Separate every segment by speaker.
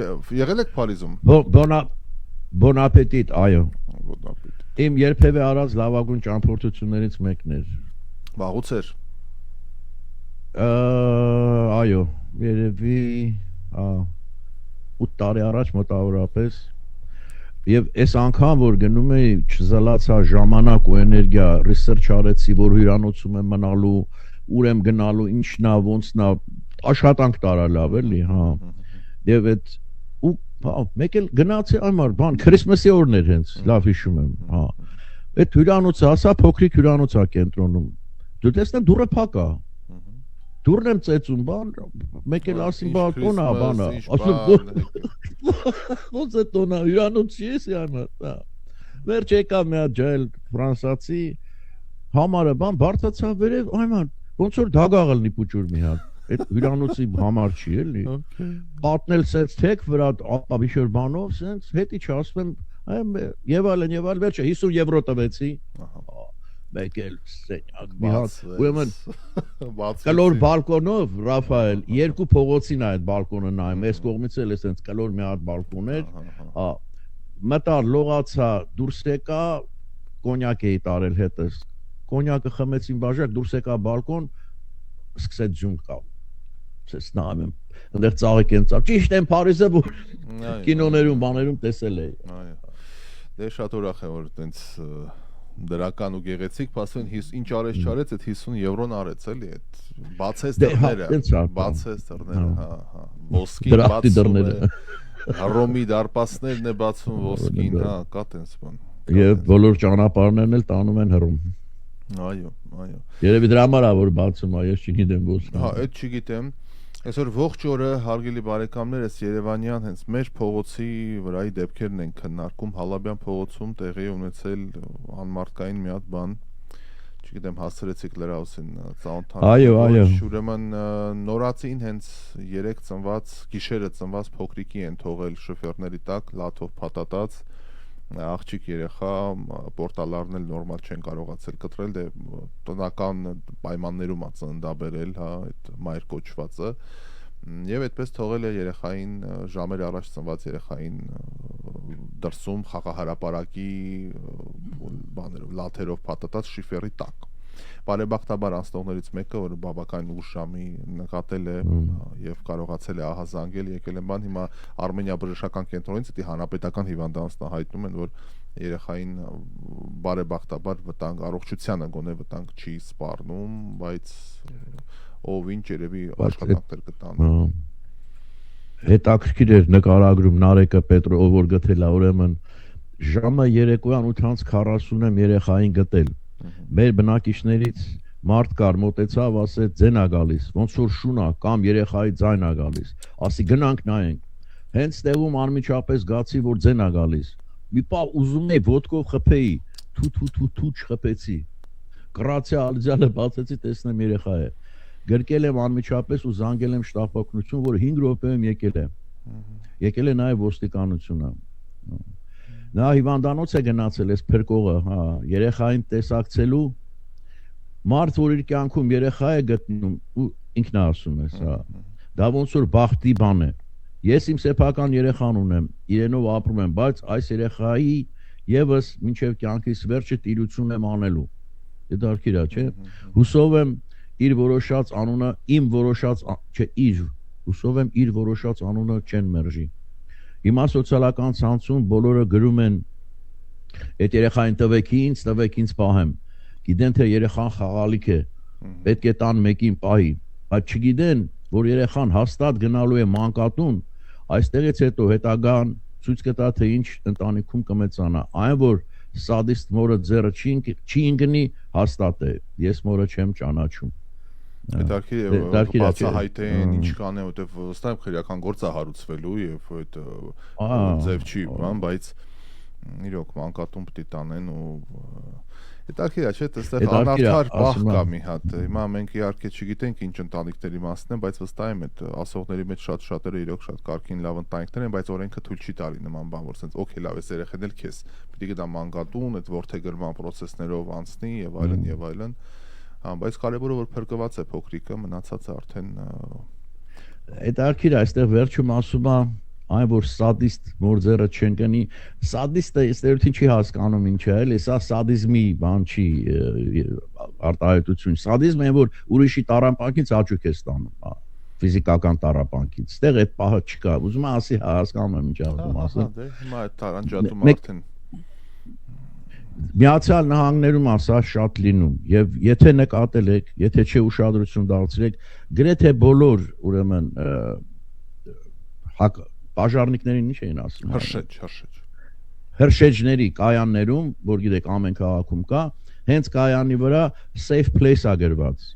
Speaker 1: Եղել եք Փարիզում։
Speaker 2: Bon appétit, այո։
Speaker 1: Bon appétit։
Speaker 2: Իմ երբևէ արած լավագույն ճամփորդություններից մեկն էր։
Speaker 1: Վաղուց էր։
Speaker 2: Այո, երևի 8 տարի առաջ մոտավորապես։ Եվ այս անգամ որ գնում էի չզլացա ժամանակ ու էներգիա research արեցի որ հյուրանոցում եմ մնալու, ուր եմ գնալու, ինչն է, ոնցն է, աշխատանք տարա լավ էլի, հա։ Եվ այդ ու մեկ էլ գնացի այմար բան Քրիսմասի օրն էր հենց, լավ հիշում եմ, հա։ Այդ հյուրանոցը ասա փոքրիկ հյուրանոց է կենտրոնում։ Դու տեսնեմ դուռը փակ է։ Դուրն եմ ծեծում, բան, մեկ էլ ասին բան, ասում ոնց է տոնա, հյուրանոց չի ես այմա, վերջ եկա մի հատ ջայել ֆրանսացի, համարը բան, բարձացավ վերև, այմա, ոնց որ դագաղ լնի պուճուր մի հատ, այդ հյուրանոցի համար չի էլի, պատնել սենց թեք վրա, ապավիշոր բանով, սենց, հետի չասում եմ, և այլն, վերջը 50 եվրո տվեցի, մեկ էլ սենյակ մի հատ ուրեմն կլոր բալկոնով Ռաֆայել երկու փողոցին այդ բալկոնը նայում այս կողմից էլ էս կլոր մի հատ բալկոն էր մտա լողացա դուրս եկա կոնյակ էի տարել հետս կոնյակը խմեցին բաժակ դուրս եկա բալկոն սկսեց ջուն կալ ես նայում եմ այնտեղ ծաղիկ են ծաղ ճիշտ եմ Փարիզը որ կինոներում բաներում տեսել էի
Speaker 1: դե շատ ուրախ եմ որ այտենց դրական ու գեղեցիկ, ասեն ինչ արեց չարեց, այդ 50 եվրոն արեց էլի, այդ բացեց դռները, հա, ոսկին բացում է, Ռոմի դարպասներն է բացում ոսկին, հա, կա տենց բան։
Speaker 2: Եվ բոլոր ճանապարհներն էլ տանում են Հռոմ։
Speaker 1: Այո։
Speaker 2: Երևի դրա համար որ բացում է, ես չգիտեմ ոսկին։
Speaker 1: Հա, այդ չգիտեմ։ Այսօր ողջ օրը հարգելի բարեկամներ, այս Երևանյան հենց մեր փողոցի վրայի դեպքերն են քննարկում, Հալաբյան փողոցում տեղի ունեցել անմարդկային մի հատ բան, չգիտեմ հասցրեցիք լրահոսին ծանոթանալ, ուրեմն նորածին հենց 3 ծնված, գիշերը ծնված փոքրիկի են թողել շոֆերների տակ, լաթով փաթաթած, աղջիկ երեխա, պորտալարն էլ նորմալ չեն կարողացել կտրել, դե տնական պայմաններում է ծննդաբերել, հա, այդ մայր կոչվածը, եւ այդպես թողել է երեխային ժամեր առաջ ծնված երեխային դրսում խաղահարապարակի բաներով, լաթերով փաթաթած շիֆերի տակ։ Բարեբախտաբար անցնողներից մեկը, որ բավական ուշ ժամի նկատել է եւ կարողացել է ահազանգել, եկել են բան, հիմա Արմենիա բժշկական կենտրոնից դի հանրապետական հիվանդանոցն հայտնում են, որ երեխային բարեբախտաբար վտանգ առողջությանը գոնե վտանգ չի սպառնում, բայց ով ինչ երևի աշխատանքներ կտան։
Speaker 2: Հետաքրքիր էր նկարագրում Նարեկը Պետրով, որ գտել է, ուրեմն ժամը երեկոյան 8:40 եմ երեխային գտել։ Մեր բնակիչներից մարդ կար մոտեցավ, ասեց ձեն է գալիս, ոնց որ շուն է կամ երեխայի ձայն է գալիս, ասի գնանք նայենք։ Հենց տեղում անմիջապես գացի, որ ձեն է գալիս։ Մի պահ ուզում էի ոտքով խփեի, թու չխփեցի։ Կռացի ալիզյալը բացեցի, տեսնեմ երեխա է։ Գրկել եմ անմիջապես ու զանգել եմ շտապ օգնություն, որ 5 րոպեում եկել է։ Եկել է նաև ոստիկանությունը։ Նա հիվանդանոց է գնացել այս փրկողը, հա, երեխային տեսակցելու մարդ որ իր կյանքում երեխա է գտնում ու ինքն է ասում է, հա, դա ոնց որ բախտի բան է։ Ես իմ սեփական երեխան ունեմ, իրենով ապրում եմ, բայց այս երեխայի եւս մինչև կյանքիս վերջը տիրություն եմ անելու։ Դա դարքիր է, չէ՞։ Հուսով եմ իր որոշած անունը իմ որոշած, չէ, հուսով եմ իր որոշած անունը չեն մերժի։ Հիմա սոցիալական ցանցում բոլորը գրում են այդ երեխային տվեք ինձ պահեմ։ Գիտեն թե երեխան խաղալիք է, պետք է տան մեկին պահի, բայց չգիտեն, որ երեխան հաստատ գնալու է մանկատուն, այստեղից հետո հետագան ցույց կտա թե ինչ ընտանիքում կմեծանա։ Այն որ սադիստ մորը ձեռը չի ընկնի, հաստատ է։ Ես մորը չեմ ճանաչում։
Speaker 1: Հետարքի բացահայտեն ինչ կանեն, որտեվ վստահ եմ քրեական գործ է հարուցվելու եւ այդ ձև չի բան, բայց իրոք մանկատուն պիտի տանեն ու հետարքի է, չէ՞, այստեղ անարդար բախ կա մի հատ։ Հիմա մենք իհարկե չգիտենք ինչ ընտանիքների մասն են, բայց վստահ եմ այդ ասողների մեջ շատերը իրոք շատ կարգին լավ ընտանիքներ են, բայց օրենքը թույլ չի տալի նման բան, որ sense օքեյ լավ է երեխան էլ քեզ պիտի գտա մանկատուն, այդ ворթեգրման process-ներով անցնի եւ այլն բայց կարևորը որ փրկված է փոքրիկը, մնացածը արդեն
Speaker 2: այդ արքիր այստեղ վերջում ասում է այն որ սադիստ մորձերը չեն կնի, սադիստը ստերոթին չի հասկանում ինչ է, էլի, սա սադիզմի բան չի արտահայտություն։ Սադիզմը այն որ ուրիշի տառապանքից հաճույք է ստանում, ֆիզիկական տառապանքից։ Այդտեղ այդ պահը չկա։ Ուզում եմ ասի, հասկանում եմ ինչ ասում ասել։
Speaker 1: Դե հիմա այդ տարանջատումը արդեն
Speaker 2: Միացյալ Նահանգներում ասա շատ լինում եւ եթե նկատել եք, եթե չէ ուշադրություն դարձրեք, գրեթե բոլոր ուրեմն բաժարնիկներին ինչ էին ասում։ Հրշեջների կայաններում, որ գիտեք ամեն քաղաքում կա, հենց կայանի վրա safe place է գրված։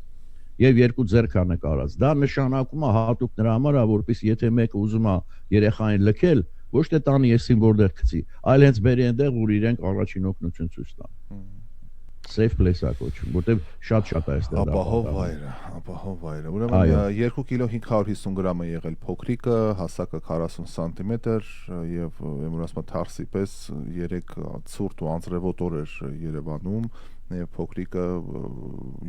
Speaker 2: Եվ երկու ձեռք է նկարած։ Դա նշանակում է հատուկ նրա համար, որպեսզի եթե մեկը ուզում է երեխային լքել, ոչ թե տանի եսին որտեղ գցի, այլ հենց բերի այնտեղ, որ իրենք առաջին օգնություն ցույց տան։ Safe place-ա կոչվում, որտեղ շատ է այստեղ։
Speaker 1: Ապահով վայրը։ Ուրեմն 2 կիլո 550 գրամ է եղել փոքրիկը, հասակը 40 սանտիմետր եւ եմուր ասում թարսի պես 3 ցուրտ ու անձրևոտ օր էր Երևանում եւ փոքրիկը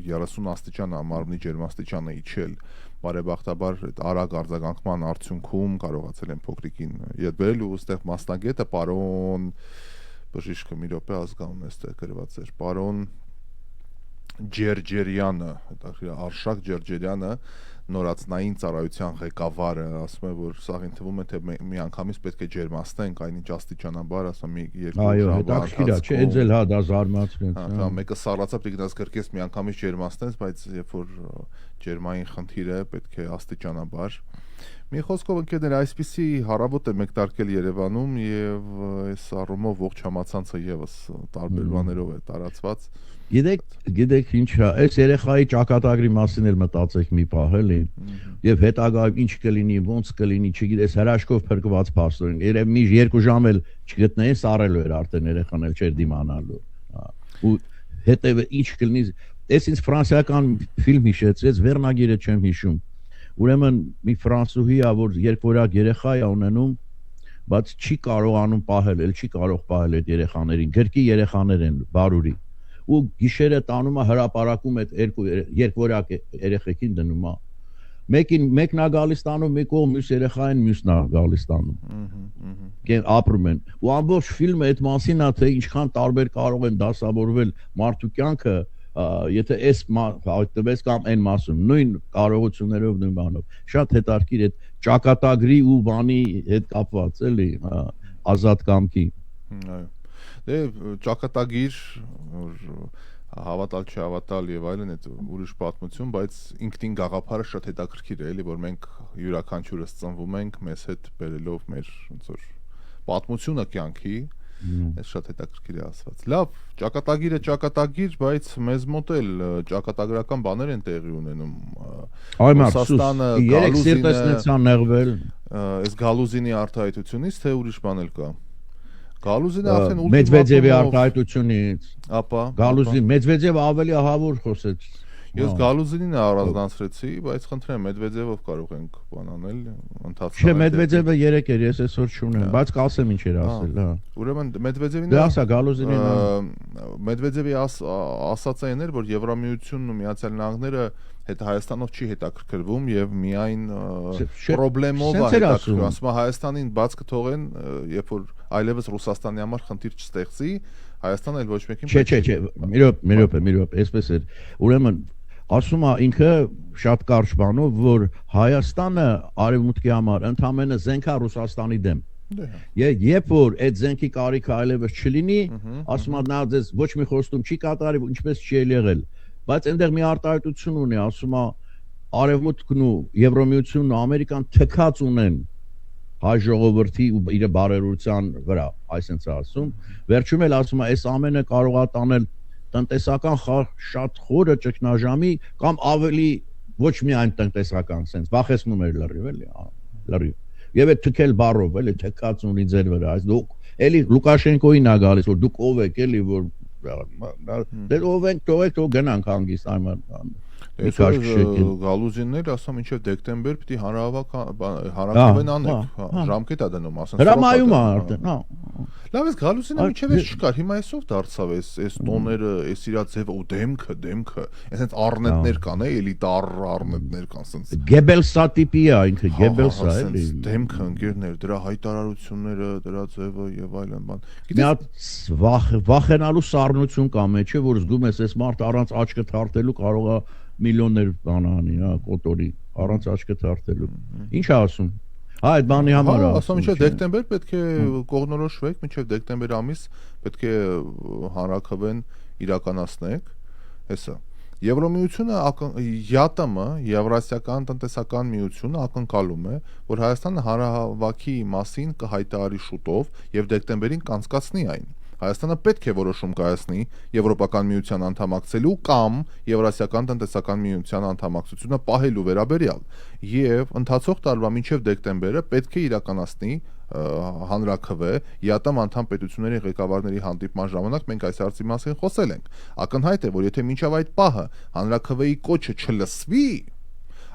Speaker 1: 30 աստիճան մարմնի ջերմաստիճանը իջել։ Բարեբախտաբար այդ արագ արձագանքման արդյունքում կարողացել են փոքրիկին ետ բերել ու այստեղ մասնագետը պարոն բժիշկը մի րոպե ազգանուն էստեղ գրված էր պարոն Ջերջերյանը, Արշակ Ջերջերյանը նորածնային ծառայության ղեկավարը ասում է որ սաղին թվում է թե մի անգամից պետք է ջերմացնենք այնինչ աստիճանաբար ասում մի երկու
Speaker 2: ժամ հետաքրքիր է չէ ձել հա դա զարմացրեց
Speaker 1: հա մեկը սառացավ դիգնաս կրկես մի անգամից ջերմացնես բայց երբ որ ջերմային խնդիր է պետք է աստիճանաբար մի խոսքով ընկերներ այսպիսի հարավոտ է մեկտարկել Երևանում եւ այս առումով ողջ համացանցը եւս տարբեր բաներով է տարածված
Speaker 2: Գիտեք ինչ է, այս երեխայի ճակատագրի մասին էլ մտածեք մի պահ էլի եւ հետագայում ինչ կլինի, ոնց կլինի, չգիտես հրաշքով փրկված փաստորեն, երբ մի 2 ժամ էլ չգտնեին, սառելու էր արդեն երեխան էլ չէր դիմանալու։ Ու հետեւը ինչ կլինի, այս ինձ ֆրանսիական ֆիլմ հիշեցրեց, վերնագիրը չեմ հիշում։ Ուրեմն մի ֆրանսուհի է, որ երկորակ երեխա է ունենում, բայց չի կարողանում պահել, էլ չի կարող պահել այդ երեխաներին, գրկի երեխաներ են բարուրի։ Ու գիշերը տանում է հրապարակում այդ երկորակ երեխեքին դնում է մեկն է գալիս տանում մի կողմ մյուս երեխային մյուսն է գալիս տանում ապրում են ու ամբողջ ֆիլմը այդ մասին է թե ինչքան տարբեր կարող են դասավորվել մարդու կյանքը եթե այս հայտնվես կամ այն մասում նույն կարողություններով նույն բանով շատ հետաքրքիր է ճակատագրի ու բանի հետ կապված էլի ազատ կամքի
Speaker 1: այո դե ճակատագիր հավատալ չհավատալ եւ այլն այդ ուրիշ պատմություն բայց ինքնին գաղափարը շատ հետաքրքիր է էլի որ մենք յուրաքանչյուրս ծնվում ենք մեզ հետ բերելով մեր ոնց որ պատմությունը կյանքի այս շատ հետաքրքիր է ասված լավ ճակատագիրը ճակատագիր բայց մեզ մոտ էլ ճակատագրական բաներ են տեղի ունենում
Speaker 2: Ռուսաստանը գալուզինը նեղվել
Speaker 1: այս գալուզինի արտահայտությունից թե ուրիշ բան էլ կա Գալուզինը արդեն
Speaker 2: Մեդվեդևի արտահայտությունից
Speaker 1: ապա
Speaker 2: Գալուզին Մեդվեդևը ավելի ահավոր խոսեց
Speaker 1: Ես Գալուզինին առանձնացրեցի, բայց խնդրեմ Մեդվեդևով կարող ենք բան անել ընթացքում։
Speaker 2: Չէ, Մեդվեդևը 3 էր, ես այսօր չունեմ, բայց կասեմ ինչ էր ասել, հա։
Speaker 1: Ուրեմն Մեդվեդևին
Speaker 2: Դե ասա Գալուզինին
Speaker 1: Մեդվեդևի ասածային էր, որ Եվրամիությունն ու Միացյալ Նահանգները հետ Հայաստանով չի հետաքրքրվում եւ միայն պրոբլեմով է հետաքրքրվում։ Ասում է Հայաստանին բաց կթողեն, երբ որ այլևս Ռուսաստանի համար խնդիր չստեղծի, Հայաստանը էլ ոչ մեկին
Speaker 2: Չէ, մի րոպե, այսպես էր։ Ուրեմն ասում է ինքը շատ կարճ բանով, որ Հայաստանը արևմուտքի համար ընդամենը զենք է Ռուսաստանի դեմ։ Երբ որ այդ զենքի կարիքը այլևս չլինի, ասում է նա ձեզ ոչ մի խոստում չի կատարի, ինչպես չի եղել։ Բայց այնտեղ մի արտահայտություն ունի, ասում է արևմուտքն ու Եվրամիությունն ու Ամերիկան թքած ունեն հայ ժողովրդի ու իր բարերարության վրա, այսպես ասում, վերջում էլ ասում է, այս ամենը կարող է տանել տնտեսական շատ խորը ճգնաժամի կամ ավելի ոչ միայն տնտեսական sense, վախեցնում էր լրիվ էլի, լրիվ։ Եվ այդ թքել բառով էլի թքած ունի ձեր վրա, այս դուք էլի Լուկաշենկոին ա գալիս, որ դուք ով եք էլի, որ դե ով եք, թողեք գնանք հանգիստ այման
Speaker 1: Գալուզիններ ասում մինչև դեկտեմբեր պիտի հանրահավաքեն անենք, ժամկետ է դնում, ասեն
Speaker 2: հրամայում է արդեն, հա։
Speaker 1: Լավ էս Գալուզինը միջև էս չկար, հիմա էսով դարձավ էս տոները, էս իրա ձևը ու դեմքը, այսինքն առնետներ կան, էլիտար առնետներ կան, սենց
Speaker 2: Գեբելսա տիպի է ինքը, Գեբելսա էլի։
Speaker 1: Դեմքը ընկերներ, դրա հայտարարությունները, դրա ձևը եւ այլն բան։
Speaker 2: Մի հատ վախենալու սառնություն կա մեջը, որ զգում ես այս մարդ առանց աչքը թարթելու կարող է միլիոններ բան անի, հա, կոտորի, առանց աչքը թարթելու։ Ինչ է ասում։ Այդ բանի համար է։
Speaker 1: Ասում մինչև դեկտեմբեր պետք է կողնորոշվեք, մինչև դեկտեմբեր ամիս պետք է հանրաքվեն իրականացնեք, հեսա։ Եվրոմիությունը ԵԱՏՄ, Եվրասիական տնտեսական միությունը ակնկալում է, որ Հայաստանը հանրահավաքի մասին կհայտարարի շուտով եւ դեկտեմբերին կանցկացնի այն։ Հայաստանը պետք է որոշում կայացնի Եվրոպական միության անդամակցելու կամ Եվրասիական տնտեսական միության անդամակցությունը պահելու վերաբերյալ եւ ընթացող տարվա մինչեւ դեկտեմբերը պետք է իրականացնի հանրաքվե ԵԱՏՄ անդամ պետությունների ղեկավարների հանդիպման ժամանակ մենք այս հարցի մասին խոսել ենք։ Ակնհայտ է, որ եթե մինչև այդ պահը հանրաքվեի կոչը չլսվի,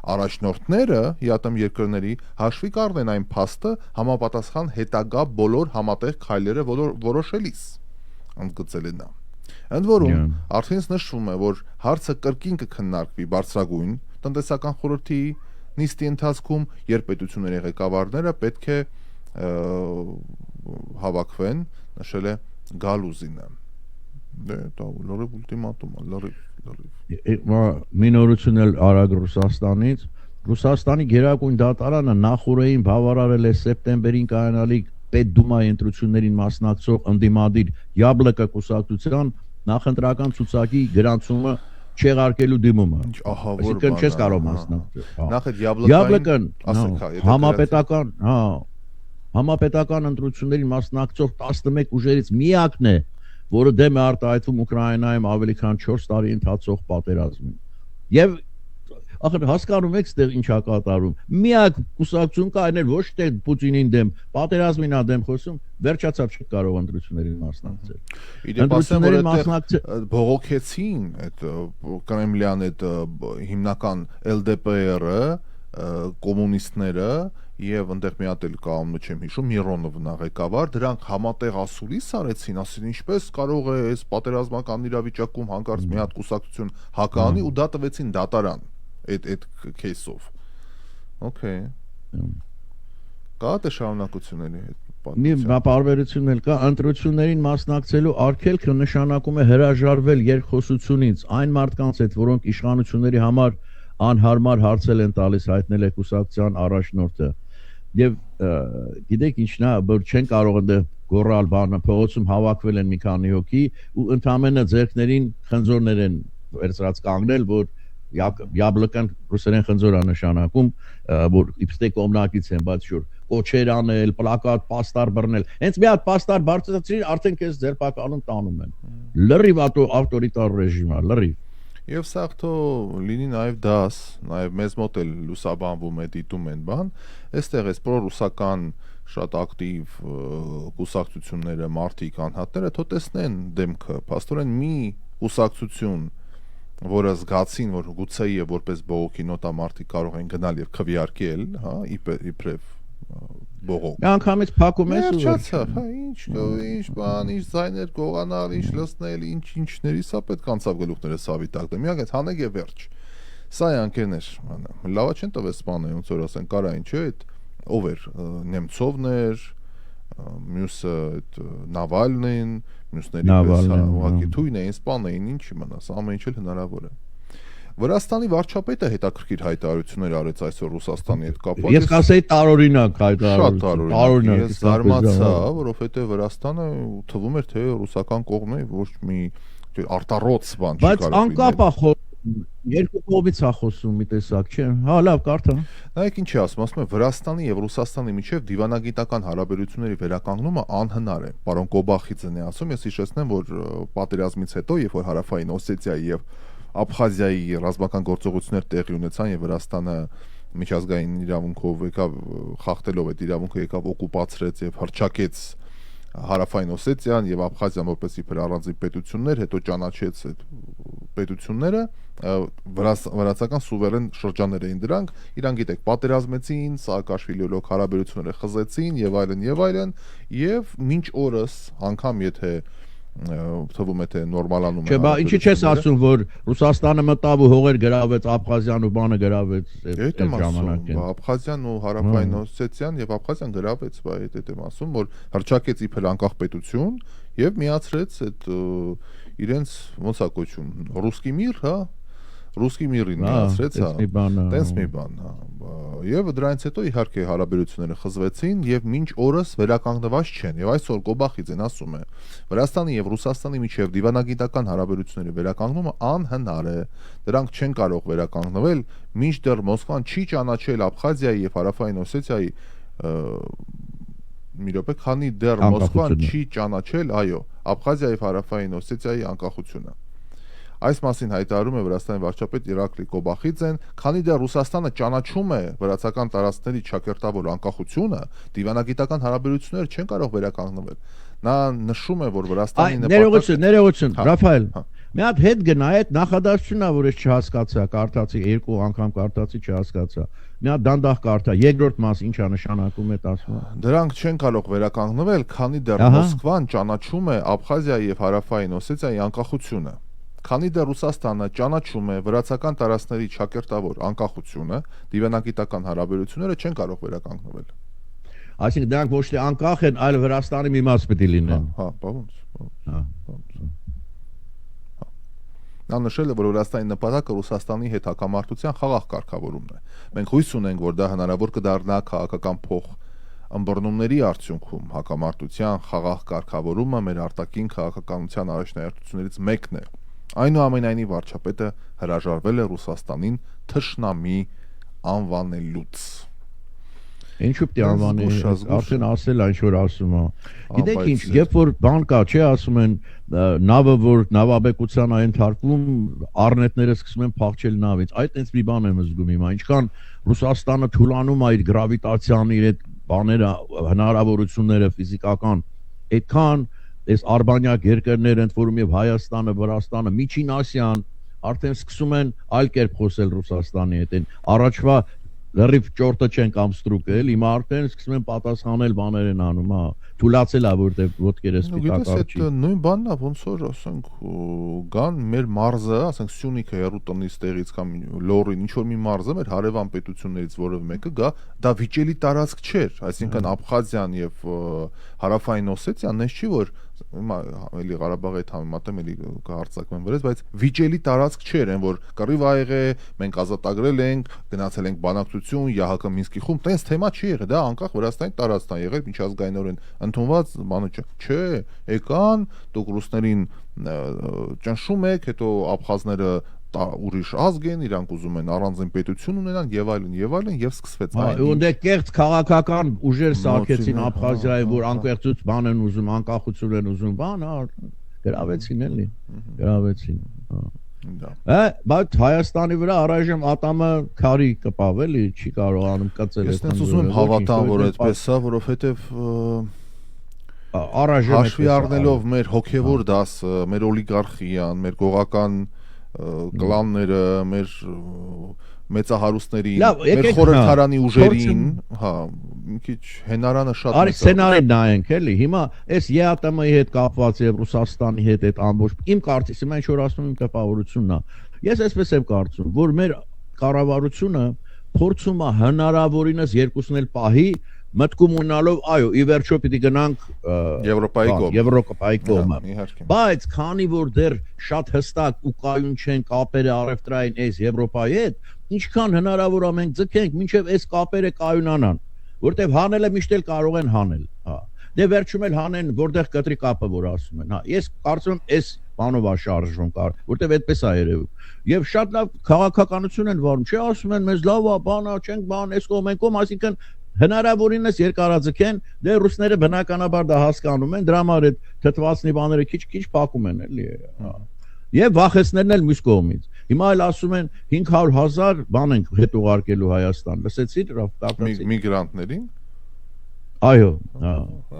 Speaker 1: առաջնորդները ԵԱՏՄ երկրների հաշվի կառնեն այն փաստը համապատասխան հետագա բոլոր համատեղ քայլերը որոշելիս, ընդգծել է նա։ Ընդ որում, արդեն նշվում է, որ հարցը կրկին կքննարկվի բարձրագույն տնտեսական խորհրդի նիստի ընթացքում, երբ պետությունների ղեկավարները պետք է հավաքվեն, նշել է Գալուզինը։ Դե դա լրիվ ուլտիմատում է, լրիվ։
Speaker 2: Մի նորություն էլ արագ Ռուսաստանից։ Ռուսաստանի գերագույն դատարանը նախորդին բավարարել է սեպտեմբերին կայանալիք պետդումայի ընտրություններին մասնակցող ընդդիմադիր Յաբլոկա կուսակցության նախընտրական ցուցակի գրանցումը չեղարկելու դիմումը։
Speaker 1: Ահա որ
Speaker 2: բան։ Չես կարող մասնակցել։
Speaker 1: Նախ այդ
Speaker 2: Յաբլոկան համապետական ընտրություններին մասնակցող 11 ուժերից միակն է, որը դեմ է արտահայտվում Ուկրաինայում ավելի քան 4 տարի ընթացող պատերազմին։ Եվ ախր հասկանում եք ստեղ ինչ է կատարում։ Միակ կուսակցություն կա, այն էլ ոչ թե Պուտինին դեմ, պատերազմին է դեմ խոսում, վերջացավ չի կարող ընտրություններին մասնակցել։
Speaker 1: Իդեպ ասեմ, որ այդտեղ բողոքեցին այդ Կրեմլյան այդ հիմնական LDPR-ը, կոմունիստները եւ այնտեղ մի հատ էլ կա, ում չեմ հիշում, Միրոնովն է ղեկավար, դրանք համատեղ ասուլիս արեցին, ասին ինչպես կարող է այս պատերազմական իրավիճակում հանկարծ մի հատ կուսակցություն հականի ու դա տվեցին դատարան այդ кейսով։ Okay։ Կա դե շարունակությունների հետ։
Speaker 2: Մի բարբերություն էլ կա, ընտրություններին մասնակցելու արգելքը նշանակում է հրաժարվել երկխոսությունից այն մարդկանց հետ, որոնք իշխանությունների համար անհարմար հարցեր են տալիս, հայտնել է կուսակցության առաջնորդը։ Եվ գիտեք ինչն է, որ չեն կարող այնտեղ գոռալ բանը, փողոցում հավաքվել են մի քանի հոգի ու ընդամենը ձեռքներին խնձորներ են վերցրած կանգնել, որ Յաբլոկան ռուսերեն խնձոր է նշանակում, որ իբստե կողմնակից են, բայց շուտ կոչեր անել, պլակատ, պաստար բռնել։ Հենց մի հատ պաստար բարձրացրին, արդեն քեզ ձերբակալում տանում են։ Լրիվ ավտորիտար ռեժիմ է, լրիվ։
Speaker 1: Եվ սա թո լինի նաև դաս, նաև մեզ մոտ էլ լուսաբանվում է, դիտում են բան, այստեղ էս պրոռուսական շատ ակտիվ կուսակցությունները, մարդիկ, անհատները թո տեսնեն դեմքը, փաստորեն մի կուսակցություն, որը զգացին, որ գուցե եւ որպես բողոքի նոտա մարդիկ կարող են գնալ եւ քվեարկել, հա, իբրև բողոք։
Speaker 2: Մի անգամից փակում ես ու
Speaker 1: վերջացավ, հա, ինչ բան, ինչ ձայներ գողանալ, ինչ լսնել, ինչների սա պետք անցավ գլուխները սավի տակ, դե միակ այդ հանեք եւ վերջ։ Սա է անկերներ, լավա չեն տվես սպանը, ոնց որ ասեն, կարային, չէ՞, այդ ով էր, Նեմցովն էր, մյուսը այդ Նավալնին, մյուսների պես ուղղակի թույն էին, սպան էին, ինչի մնաս, ամեն ինչ էլ հնարավոր է։ Վրաստանի վարչապետը հետաքրքիր հայտարարություններ արեց այսօր Ռուսաստանի հետ կապված։
Speaker 2: Ես կասեի տարօրինակ հայտարարություն։
Speaker 1: Շատ տարօրինակ։ Ես զարմացա, որովհետեւ Վրաստանը թվում էր թե ռուսական կողմը ոչ մի արտառոց բան չի
Speaker 2: կարող լինել։ Բայց անկապ է երկու կողմից է խոսում մի տեսակ, չէ՞։ Հա, լավ, կարդա։
Speaker 1: Նայեք ինչ է ասում է Վրաստանի եւ Ռուսաստանի միջև դիվանագիտական հարաբերությունների վերականգնումը անհնար է։ Պարոն Կոբախիձն է ասում, ես հիշեցնեմ, որ պատերազմից հետո, երբ որ Հարավային Օսետիայի եւ Աբխազիայի ռազմական գործողություններ տեղի ունեցան եւ Վրաստանը միջազգային իրավունքով եկավ խախտելով այդ իրավունքը եկավ օկուպացրեց եւ հռչակեց Հարավային Օսետիան եւ Աբխազիան որպես իբր առանձին պետություններ, հետո ճանաչեց այդ պետությունները վրացական սուվերեն շրջաններ էին դրանք, իրանք գիտեք, պատերազմեցին, Սաակաշվիլի լոկ հարաբերությունները խզեցին եւ այլն, եւ մինչ օրս անգամ եթե թվում է թե նորմալանում է։
Speaker 2: Չէ, բա ինչի՞ չես ասում, որ Ռուսաստանը մտավ ու հողեր գրավեց, Աբխազիան ու բանը գրավեց այդ ժամանակին։
Speaker 1: Աբխազիան ու Հարավային Օսետիան եւ Աբխազիան գրավեց, բա այդ եմ ասում, որ հրճակեց իբր անկախ պետություն եւ միացրեց այդ իրենց ոնց է կոչում, ռուսկի միր, հա, ռուսկի միրին միացրեց, հա, տենց մի բան, հա, եւ դրանից հետո իհարկե հարաբերությունները խզվեցին եւ մինչ օրս վերականգնված չեն եւ այսօր Կոբախիձեն ասում է Վրաստանի եւ Ռուսաստանի միջեւ դիվանագիտական հարաբերությունների վերականգնումը անհնար է, դրանք չեն կարող վերականգնվել մինչդեռ Մոսկվան չի ճանաչել Աբխազիայի եւ Հարավային Օսետիայի մի րոպե, քանի դեռ Մոսկվան չի ճանաչել, այո, Աբխազիայի եւ Հարավային Օսետիայի անկախությունը։ Այս մասին հայտարարում է Վրաստանի վարչապետ Իրակլի Կոբախիձեն, քանի դեռ Ռուսաստանը ճանաչում է վրացական տարածքների ճակերտավոր անկախությունը, դիվանագիտական հարաբերությունները չեն կարող վերականգնվել։ Նա նշում է, որ Վրաստանի
Speaker 2: ներողություն, Ռաֆայել, մի հատ հետ գնա այդ նախադասությունն որ ես չհասկացա, կարդացի, երկու անգամ կարդացի, չհասկացա։ Մի հատ դանդաղ կարդա, երկրորդ մաս ինչա նշանակում է ասում։
Speaker 1: Դրանք չեն կարող վերականգնվել, քանի դեռ Մոսկվան ճանաչում է Աբխազիայի եւ Հարավային Օսետիայի անկախությունը։ Քանի դեռ Ռուսաստանը ճանաչում է վրացական տարածքների ճակերտավոր անկախությունը, դիվանագիտական հարաբերությունները չեն կարող վերականգնվել։
Speaker 2: Այսինքն դրանք ոչ թե անկախ են, այլ Վրաստանի մի մաս պետք է լինեն։
Speaker 1: Հա, ոնց։ Նա նշել է, որ Վրաստանի նպատակը Ռուսաստանի հետ հակամարտության խաղաղ կարգավորումն է։ Մենք հույս ունենք, որ դա հնարավոր կդառնա քաղաքական փոխ ըմբռնումների արդյունքում հակամարտության խաղաղ կարգավորումը մեր արտաքին քաղաքականության առաջնահերթություններից մեկն է։ Այնուամենայնիվ վարչապետը հրաժարվել է Ռուսաստանին թշնամի անվանելուց։
Speaker 2: Ինչու՞ պետք է անվանի, արդեն ասել այն որ ասում է։ Գիտեք ինչ, երբ որ բան կա, չէ, ասում են նավը որ նավաբեկության այն թարգում, առնետները սկսում են փախչել նավից։ Այդ տենց մի բան եմ զգում հիմա, ինչքան Ռուսաստանը թուլանում է իր գրավիտացիան, իր այդ բաները, հնարավորությունները ֆիզիկական, այդքան այս արբանյակ երկրները, ընդ որում եւ Հայաստանը, Վրաստանը, Միջին Ասիան արդեն սկսում են այլ կերպ խոսել Ռուսաստանի հետ։ Առաջվա լրիվ ճորտը չեն կամ ստրուկը, հիմա արդեն սկսում են պատասխանել բաներ են անում, հա, թուլացել է որտեղ ոտքերը սպիտակ արչի։
Speaker 1: Այդ նույն բանն է, ոնց որ ասենք գան մեր մարզը, ասենք Սյունիքը հերու տնից տեղից կամ Լորին, ինչ որ մի մարզը մեր հարևան պետություններից որևէ մեկը գա, դա վիճելի տարածք չէր, այսինքն Աբխազիան եւ Հարավային Օսետիան, այնպես չի որ հիմա էլի Ղարաբաղի հետ համեմատեմ էլի կհարցակվեն վրաց, բայց վիճելի տարածք չէր, այն որ կռիվ ա եղել, մենք ազատագրել ենք, գնացել ենք բանակցություն, ՀՀԿ Մինսկի խումբ, տենց թեմա չի եղել, դա անկախ Վրաստանի տարածքն է եղել, միջազգայինորեն ընդունված բանը չէ, եկան, դուք ռուսներին ճնշում եք, հետո աբխազները ուրիշ ազգ են, իրանք ուզում են առանձին պետություն ունենան եւ այլն եւ սկսվեց
Speaker 2: այն։ Ու դե կեղծ քաղաքական ուժեր սարքեցին Աբխազիայի, որ անկեղծուց բան են ուզում, անկախություն են ուզում, բան, գրավեցին էլի, գրավեցին։ Բայց Հայաստանի վրա առայժմ ատամը քարի կպավ էլի, չի կարողանում կծել։
Speaker 1: Ես ուզում եմ հավատամ, որ այդպես է, որովհետեւ
Speaker 2: առայժմ
Speaker 1: հաշվի առնելով մեր հոգևոր դասը, մեր օլիգարխիան, մեր գողական կլանները, մեր մեծահարուստներին, մեր խորհրդարանի ուժերին, հա, մի քիչ հենարանը շատ
Speaker 2: մեծ է։ Արի սցենարին նայենք էլի, հիմա այս ԵԱՏՄ-ի հետ կապված եւ Ռուսաստանի հետ այդ ամբողջ իմ կարծիքով ինչ որ ասում եմ տպավորությունն է։ Ես այսպես եմ կարծում, որ մեր կառավարությունը փորձում է հնարավորինս երկուսն էլ պահի մտքում ունենալով, այո, ի վերջո պիտի գնանք Եվրոպայի կողմը։ Բայց քանի որ դեռ շատ հստակ ու կայուն չեն կապերը առևտրային այս Եվրոպայի հետ, ինչքան հնարավոր է մենք ձգենք, մինչև այս կապերը կայունանան, որտեվ հանելը միշտ էլ կարող են հանել, հա։ Դե վերջում էլ հանեն, որտեղ կտրի կապը որ ասում են, հա։ Ես կարծում եմ այս բանով է շարժվում կար, որտեվ այդպես է երևում։ Եվ շատ լավ քաղաքականություն են վարում, չէ, ասում են մեզ լավ է, բան է, չենք բան, այս կողմ, այն կողմ, այսինքն հնարավորինս երկարաձգեն, դե ռուսները բնականաբար դա հասկանում են, դրա համար այդ թթվածնի բաները քիչ փակում են էլի, հա։ Եվ վախեցնելն էլ մյուս կողմից։ Հիմա էլ ասում են 500,000 բան ենք հետ ուղարկելու Հայաստան։ Լսեցի՞ր,
Speaker 1: միգրանտներին։
Speaker 2: Այո,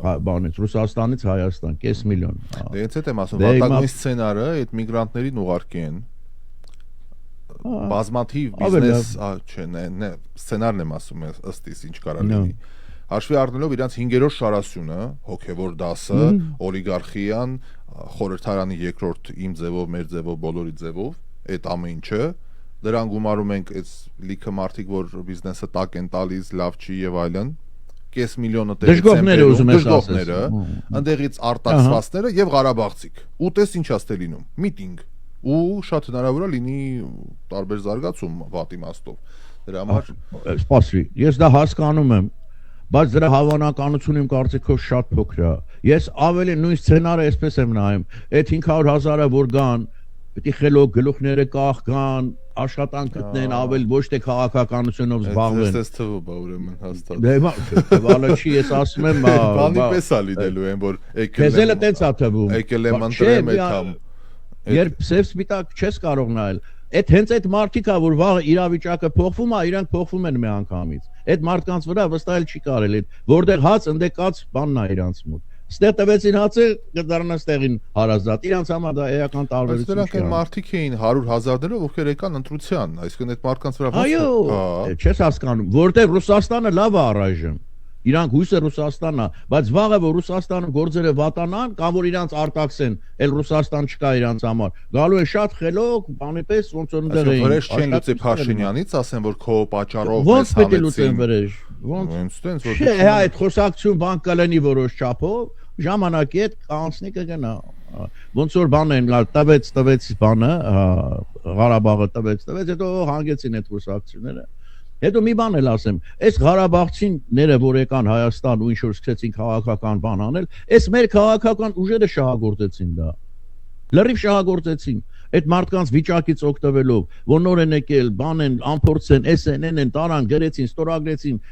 Speaker 2: հա, բանից Ռուսաստանից Հայաստան, կես միլիոն։
Speaker 1: Դե ինձ հետ եմ ասում, վատագույն սցենարը այդ միգրանտներին ուղարկեն, բազմաթիվ բիզնես, չէ, սցենարն եմ ասում ըստ իս ինչ կարա լինի։ Հաշվի առնելով իրանց 5-րդ շարասյունը, հոգևոր դասը, օլիգարխիան, խորհրդարանի երկրորդ իմ ձևով, մեր ձևով, բոլորի ձևով, այդ ամեն ինչը, դրան գումարում ենք այս լիքը մարդիկ, որ բիզնեսը տակ են տալիս, լավ չի եւ այլն, կես միլիոնը դժգոհները, ընդեղից արտաքսվածները եւ Ղարաբաղցիք։ Ու տես ինչ աստ է լինում, միտինգ։ Ու շատ հնարավոր է լինի տարբեր զարգացում վատ իմաստով։ Դրա համար
Speaker 2: սպասի, ես դա հասկանում եմ, բայց դրա հավանականությունը իմ կարծիքով շատ փոքր է։ Ես ավելի նույն սցենարը այսպես եմ նայում, այդ 500,000-ը որ գան, պետք է խելոք գլուխները կախկան, աշխատանք գտնեն, ավելի ոչ թե քաղաքականությունով զբաղվեն։
Speaker 1: Այս թվում է ուրեմն հաստատ։
Speaker 2: Դե բանը չի, ես ասում եմ,
Speaker 1: բանի պես է լինելու են, որ
Speaker 2: եկել է տենց է թվում։
Speaker 1: Եկել եմ ընտրեմ այդքան։
Speaker 2: Երբ սև սպիտակ չես կարող նայել, հենց այդ մարդիկ է, որ վաղը իրավիճակը փոխվում է, իրանք փոխվում են միանգամից։ Այդ մարդկանց վրա վստահել չի կարելի, որտեղ հաց ընդեկած բանն է իրանց մոտ։ Ստեղ տվեցին հացը, կդառնա ստեղին հարազատ։ Իրանց համար դա էական տարբերություն
Speaker 1: չի։ Դրանք մարդիկ էին 100,000-ներով, ովքեր եկան ընտրության, այսինքն այդ մարդկանց վրա
Speaker 2: այո, չես հասկանում, որտեղ Ռուսաստանը լավ է առայժմ։ Իրանք հույսը Ռուսաստանն է, բայց վաղը որ Ռուսաստանը գործերը վատանան, կամ որ իրանց արտաքսեն, էլ Ռուսաստան չկա իրանց համար։ Գալու են շատ խելոք, բանի պես ոնց որ ընդեղ էին։
Speaker 1: Վրեժ չեն լուծի Փաշինյանից, ասեն որ քո պատճառով
Speaker 2: մեզ հանեցին վրեժ։
Speaker 1: Ոնց տենց որ
Speaker 2: չէ, այդ խոսակցություն բան կլինի որոշ չափով, ժամանակի հետ կանցնի կգնա։ Ոնց որ բան են գալ, տվեց բանը, Ղարաբաղը տվեց, հետո հանգեցին այդ խոսակցությունները։ Հետո մի բան էլ ասեմ, այս Ղարաբաղցիները, որ եկան Հայաստան ու ինչ որ սկսեցին քաղաքական բան անել, այս մեր քաղաքական ուժերը շահագործեցին դա։ Լրիվ շահագործեցին։ Այդ մարդկանց վիճակից օգտվելով, որ նոր են եկել, բան են, անփորձ են, SNN են, տարան, գրեցին, ստորագրեցին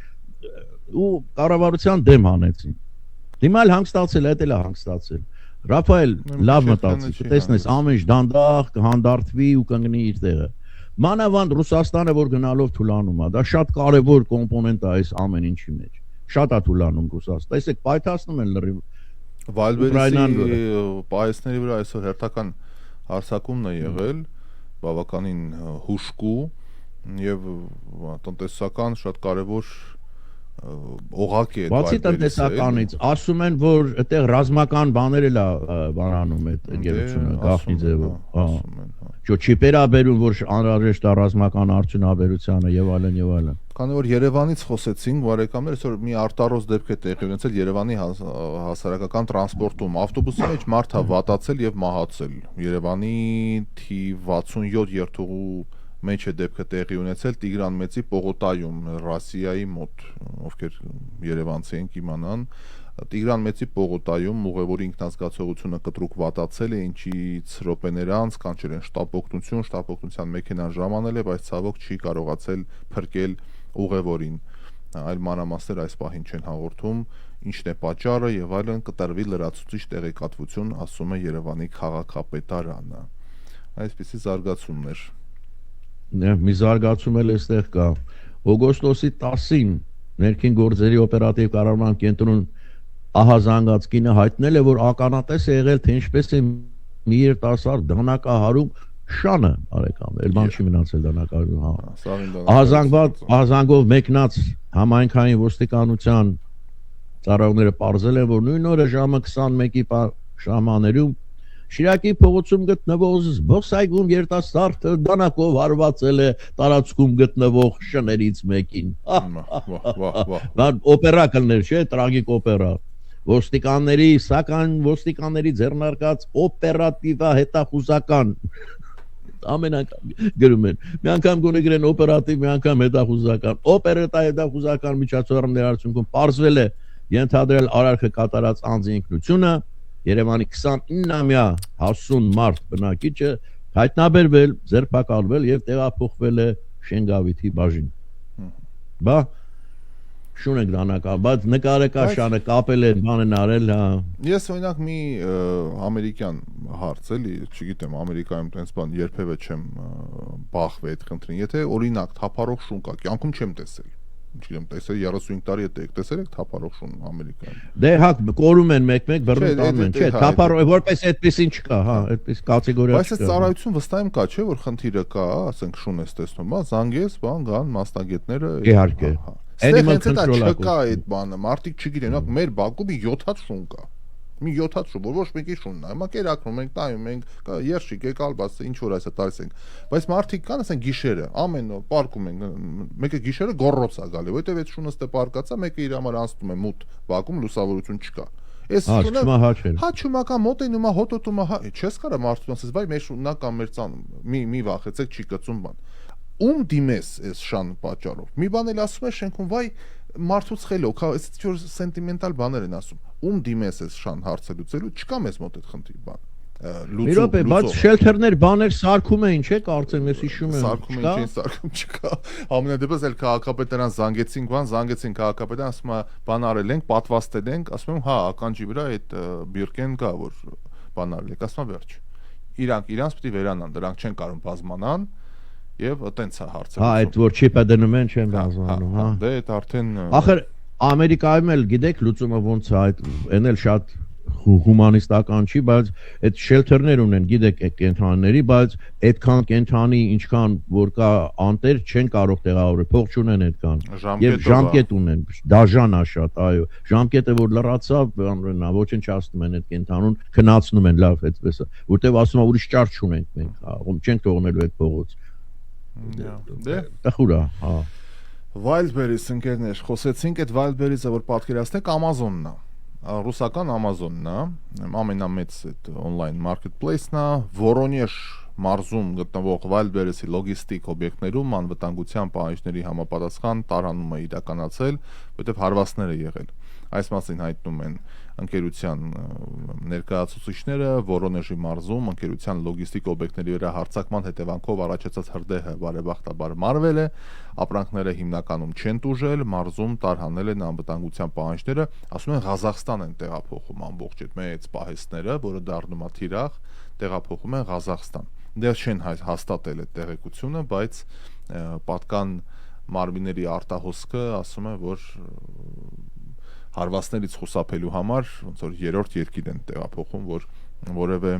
Speaker 2: ու կառավարության դեմ հանեցին։ Հիմա էլ հանգստացել, այդ էլ է հանգստացել։ Ռաֆայել լավ մտածի, կտեսնես ամեն ինչ դանդաղ կհանդարտվի ու կընկնի իր տեղը։ Մանավանդ Ռուսաստանը, որ գնալով թուլանում է, դա շատ կարևոր կոմպոնենտ է այս ամեն ինչի մեջ։ Շատ է թուլանում Ռուսաստանը։ Տեսեք, պայթացնում են լրիվ
Speaker 1: Վալբերիսի պայեսների վրա այսօր հերթական հարձակումն է եղել, բավականին հուժկու եւ տնտեսական շատ կարևոր օղակ է։
Speaker 2: Բացի տնտեսականից, ասում են, որ այդտեղ ռազմական բաներ էլ է բանանում այդ ընկերությունը, գաղտնի ձևով։ Չէ, չի վերաբերում, որ անհրաժեշտ է ռազմական արդյունաբերությանը եւ այլն եւ այլն։
Speaker 1: Քանի որ Երևանից խոսեցինք, բարեկամներ, այսօր մի արտարոց դեպք է տեղի ունեցել Երևանի հասարակական տրանսպորտում։ Ավտոբուսի մեջ մարդ է վատացել եւ մահացել։ Երևանի թիվ 67 երթուղու մեջ է դեպքը տեղի ունեցել Տիգրան Մեծի պողոտայում, Ռասիայի մոտ, ովքեր երևանցի են կիմանան, Տիգրան Մեծի պողոտայում ուղևորի ինքնազգացողությունը կտրուկ վատացել է, ինչից րոպեներ անց կանչել են շտապօգնության մեքենան ժամանել է, բայց ցավոք չի կարողացել փրկել ուղևորին։ Այլ մանրամասներ այս պահին չեն հաղորդում, ինչն է պատճառը եւ այլն, կտրվի լրացուցիչ տեղեկատվություն, ասում է Երևանի քաղաքապետարանը։ Այսպիսի զարգացումներ։
Speaker 2: Մի զարգացում էլ այստեղ կա։ Օգոստոսի 10-ին ներքին գործերի օպերատիվ կառավարման կենտրոն ահազանգած կինը հայտնել է, որ ականատես է եղել, թե ինչպես է մի երիտասարդ դանակահարում շանը, բարեկամ, էլ բան չի մնացել դանակահարում, ահազանգով մեկնած համայնքային ոստիկանության ծառայողները պարզել են, որ նույն օրը ժամը 21-ի ժամաներում Շիրակի փողոցում գտնվող զբոսայգում երիտասարդը դանակով հարվածել է տարածքում գտնվող շներից մեկին։ Օպերա կլներ, չէ, տրագիկ օպերա։ Ոստիկանների ձեռնարկած օպերատիվա հետախուզական ամեն անգամ գրում են։ Մի անգամ գոնե գրեն օպերատիվ, մի անգամ հետախուզական։ Օպերատա հետախուզական միջոցառումների արդյունքում պարզվել է ենթադրել արարքը կատարած անձի ինքնությունը։ Երևանի 29-ամյա հասուն մարդ բնակիչը հայտնաբերվել, ձերբակալվել եւ տեղափոխվել է Շենգավիթի բաժին։ Բա շուն ենք դանակա, բայց նկարեկա շանը կապել են, բան են արել, հա։
Speaker 1: Ես օրինակ մի ամերիկյան հարց էլի, չգիտեմ, Ամերիկայում տենց բան երբևէ չեմ բախվել այդ խնդրին։ Եթե օրինակ թափառող շուն կա, կյանքում չեմ տեսել։ չգիտեմ, տեսել 35 տարի է տեսել եք թափառող շուն Ամերիկայում։
Speaker 2: Դե հա կորում են մեկ-մեկ բռնում տանում են, չէ, թափառող որպես այդպեսին չկա, հա, այդպես կատեգորիա չկա։
Speaker 1: Բայց այս ծառայություն վստահեմ կա, չէ, որ խնդիրը կա, ասենք շուն ես տեսնում, հա, զանգես, բան գան մասնագետները։
Speaker 2: Իհարկե։
Speaker 1: Animal control-ը չկա այդ բանը, մարդիկ չգիտեն, հա, մեր բակում 7 հատ շուն կա։ Մի 7 հատ շուն, ոչ մեկի շունն է, հիմա կերակրում ենք, տայում ենք, երշիկ եկալ, բաց ինչ որ այսա տալիս ենք։ Բայց մարդիկ կան, ասեն գիշերը, ամեն օր պարկում են, մեկը գիշերը գոռոց է գալի, որովհետև այդ շունը ստե պարկացա, մեկը իր համար անցնում է մութ բակում, լուսավորություն չկա։ Այս շունը հա չումական մոտ են ումա հոտոտումա, հա, չես կարա մարդուն ասես, բայ մեր շուննա կամ մեր ծան, մի վախեցեք, չի կծում բան։ Ում դիմես այս շան պատճառով։ Մի բան էլ ասում է շենքում, վայ մարդուց խելոք, հա, այս ինչ-որ սենտիմենտալ բաներ են ասում։ Ում դիմես այս շան հարցը լուծելու, չկա մեզ մոտ այդ խնդիր բան։
Speaker 2: Լուծում, բայց շելթերներ բաներ սարքում էին, չէ՞, կարծեմ, ես հիշում եմ։
Speaker 1: Սարքում են, չէին սարքում, չկա։ Ամենադեպս էլ քաղաքապետարան զանգեցին քաղաքապետարան, ասում է, բան արել ենք, պատվաստել ենք, ասում եմ, հա, ականջի վրա այդ բիրկեն կա, որ բան արել եք, ասում եմ, վերջ։ Իրանց պիտի վերանան, դրանք չեն կարող բազմանան։ Եվ այտենց է հարցը։
Speaker 2: Հա, այդ որ չիպը դնում են չեն բազմանում, հա։
Speaker 1: Դե այդ արդեն
Speaker 2: Ախր Ամերիկայում էլ գիտեք լուծումը ոնց է, այդ այն էլ շատ հումանիստական չի, բայց այդ շելթերներ ունեն, գիտեք, այդ կենթանիների, բայց այդքան կենթանի ինչքան որ կա անտեր չեն կարող տեղավորել, փող չունեն այդքան։ Եվ ժամկետ ունեն, դաժան է շատ, այո։ Ժամկետը որ լրացավ, բանրենա, ոչնչացնում են այդ կենթանուն, քնացնում են, լավ, այդպես է, որտեվ ասում է ուրիշ ճար չունենք մենք, հա, չենք թողնելու այդ փողոց։
Speaker 1: Դե
Speaker 2: տխուր է, հա։
Speaker 1: Wildberries ընկերներ, խոսեցինք այդ Wildberries-ը որ պատկերացնեք Amazon-ն է։ Ռուսական Amazon-ն է, ամենամեծ այդ on-line marketplace-ն է, Voronezh մարզում գտնվող Wildberries-ի լոգիստիկ օբյեկտներում անվտանգության պահանջների համապատասխան տարանումը իրականացել, որտեղ հարվածներ է եղել։ Այս մասին հայտնում են ընկերության ներկայացուցիչները, Voronezh-ի մարզում ընկերության լոգիստիկ օբյեկտների վրա հարձակման հետևանքով առաջացած հրդեհը բարեբախտաբար մարվել է, ապրանքները հիմնականում չեն տուժել, մարզում տարհանել են անվտանգության պահանջները, ասում են Ղազախստան են տեղափոխում ամբողջ այդ մեծ պահեստները, որը դառնում է թիրախ, տեղափոխում են Ղազախստան։ Դեռ չեն հաստատել այդ տեղեկությունը, բայց պատկան մարմինների արտահոսքը ասում է, որ հարվածներից խուսափելու համար ոնց որ երրորդ երկիր են տեղափոխում, որ որևէ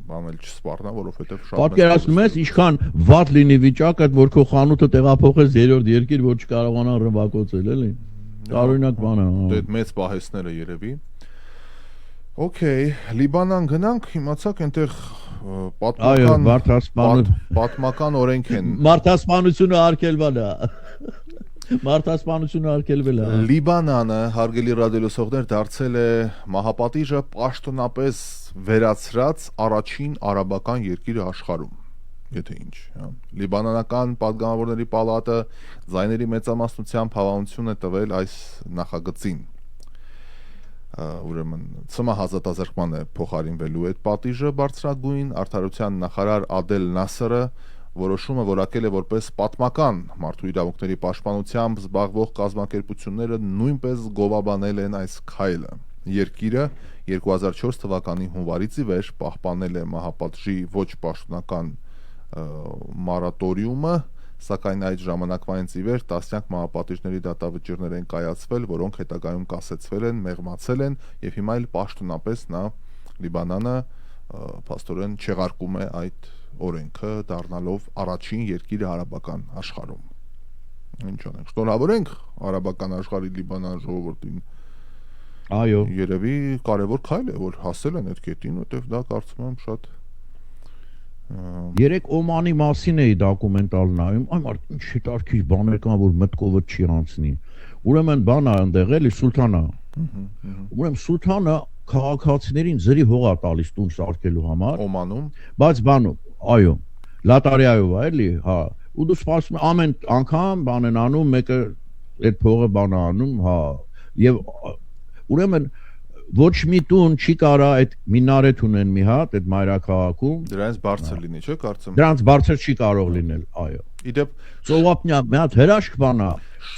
Speaker 1: բան էլ չսպառնա, որովհետև շատ
Speaker 2: պատկերացնում ես ինչքան վատ լինի վիճակը, որ քո խանութը տեղափոխես երրորդ երկիր, որ չկարողանա ռմբակոծել, էլի։ Տարօրինակ բան է։
Speaker 1: Դե մեծ պահեստները երևի։ Okay, Լիբանան գնանք, իմացաք այնտեղ պատմական օրենք են։
Speaker 2: Մարդասպանությունը արգելվել է։ Մարդասպանությունը արգելվել է։
Speaker 1: Լիբանանը, հարգելի ռադիոլսողներ, դարձել է մահապատիժը պաշտոնապես վերացրած առաջին արաբական երկիրը աշխարհում։ Եթե ինչ, հա։ Լիբանանական պատգամավորների պալատը ձայների մեծամասնությամբ հավանություն է տվել այս նախագծին։ Ուրեմն ՑՄ հազատազրկման է փոխարինվելու այդ պատիժը բարձրագույն արդարության նախարար Ադել Նասերը որոշումը որակել է որպես պատմական մարդու իրավունքների պաշտպանությամբ զբաղվող կազմակերպությունները նույնպես գովաբանել են այս քայլը։ Երկիրը 2004 թվականի հունվարից ի վեր պահպանել է մահապատժի ոչ պաշտոնական մորատորիումը, սակայն այդ ժամանակվանից ի վեր տասնյակ մահապատիժների դատավճիռներ են կայացվել, որոնք հետագայում կասեցվել են, մեղմացել են եւ հիմա էլ պաշտոնապես նա Լիբանանը փաստորեն չեղարկում է այդ օրենքը, դառնալով առաջին երկիրը արաբական աշխարհում։ Ինչ անենք, շնորհավորենք արաբական աշխարհի Լիբանան ժողովրդին։
Speaker 2: Այո,
Speaker 1: երևի կարևոր քայլ է, որ հասել են այդ կետին, որտեղ դա կարծում եմ շատ
Speaker 2: Երեք Օմանի մասին էի դոկումենտալ նայում, այ մարդ ինչ հետարքիր բաներ կան, որ մտքովը չի անցնի։ Ուրեմն բան է այնտեղ էլի Սուլթանա։ Ուրեմն Սուլթանը քաղաքացիներին ձրի հող է տալիս տուն սարքելու համար։
Speaker 1: Օմանում։
Speaker 2: Բայց բանում, այո, լատարիայով է էլի, հա։ Ու դու սպասում ես ամեն անգամ բան են անում, մեկը այդ փողը բան է անում, հա։ Եվ ուրեմն ոչ մի տուն չի կարա այդ մինարետ ունեն մի հատ այդ մայրաքաղաքում
Speaker 1: դրանց բարձր լինի, չէ՞ կարծում։
Speaker 2: Դրանց բարձր չի կարող լինել, այո։
Speaker 1: Իդեպ
Speaker 2: Ծովափնյա մի հատ հրաշք բան է։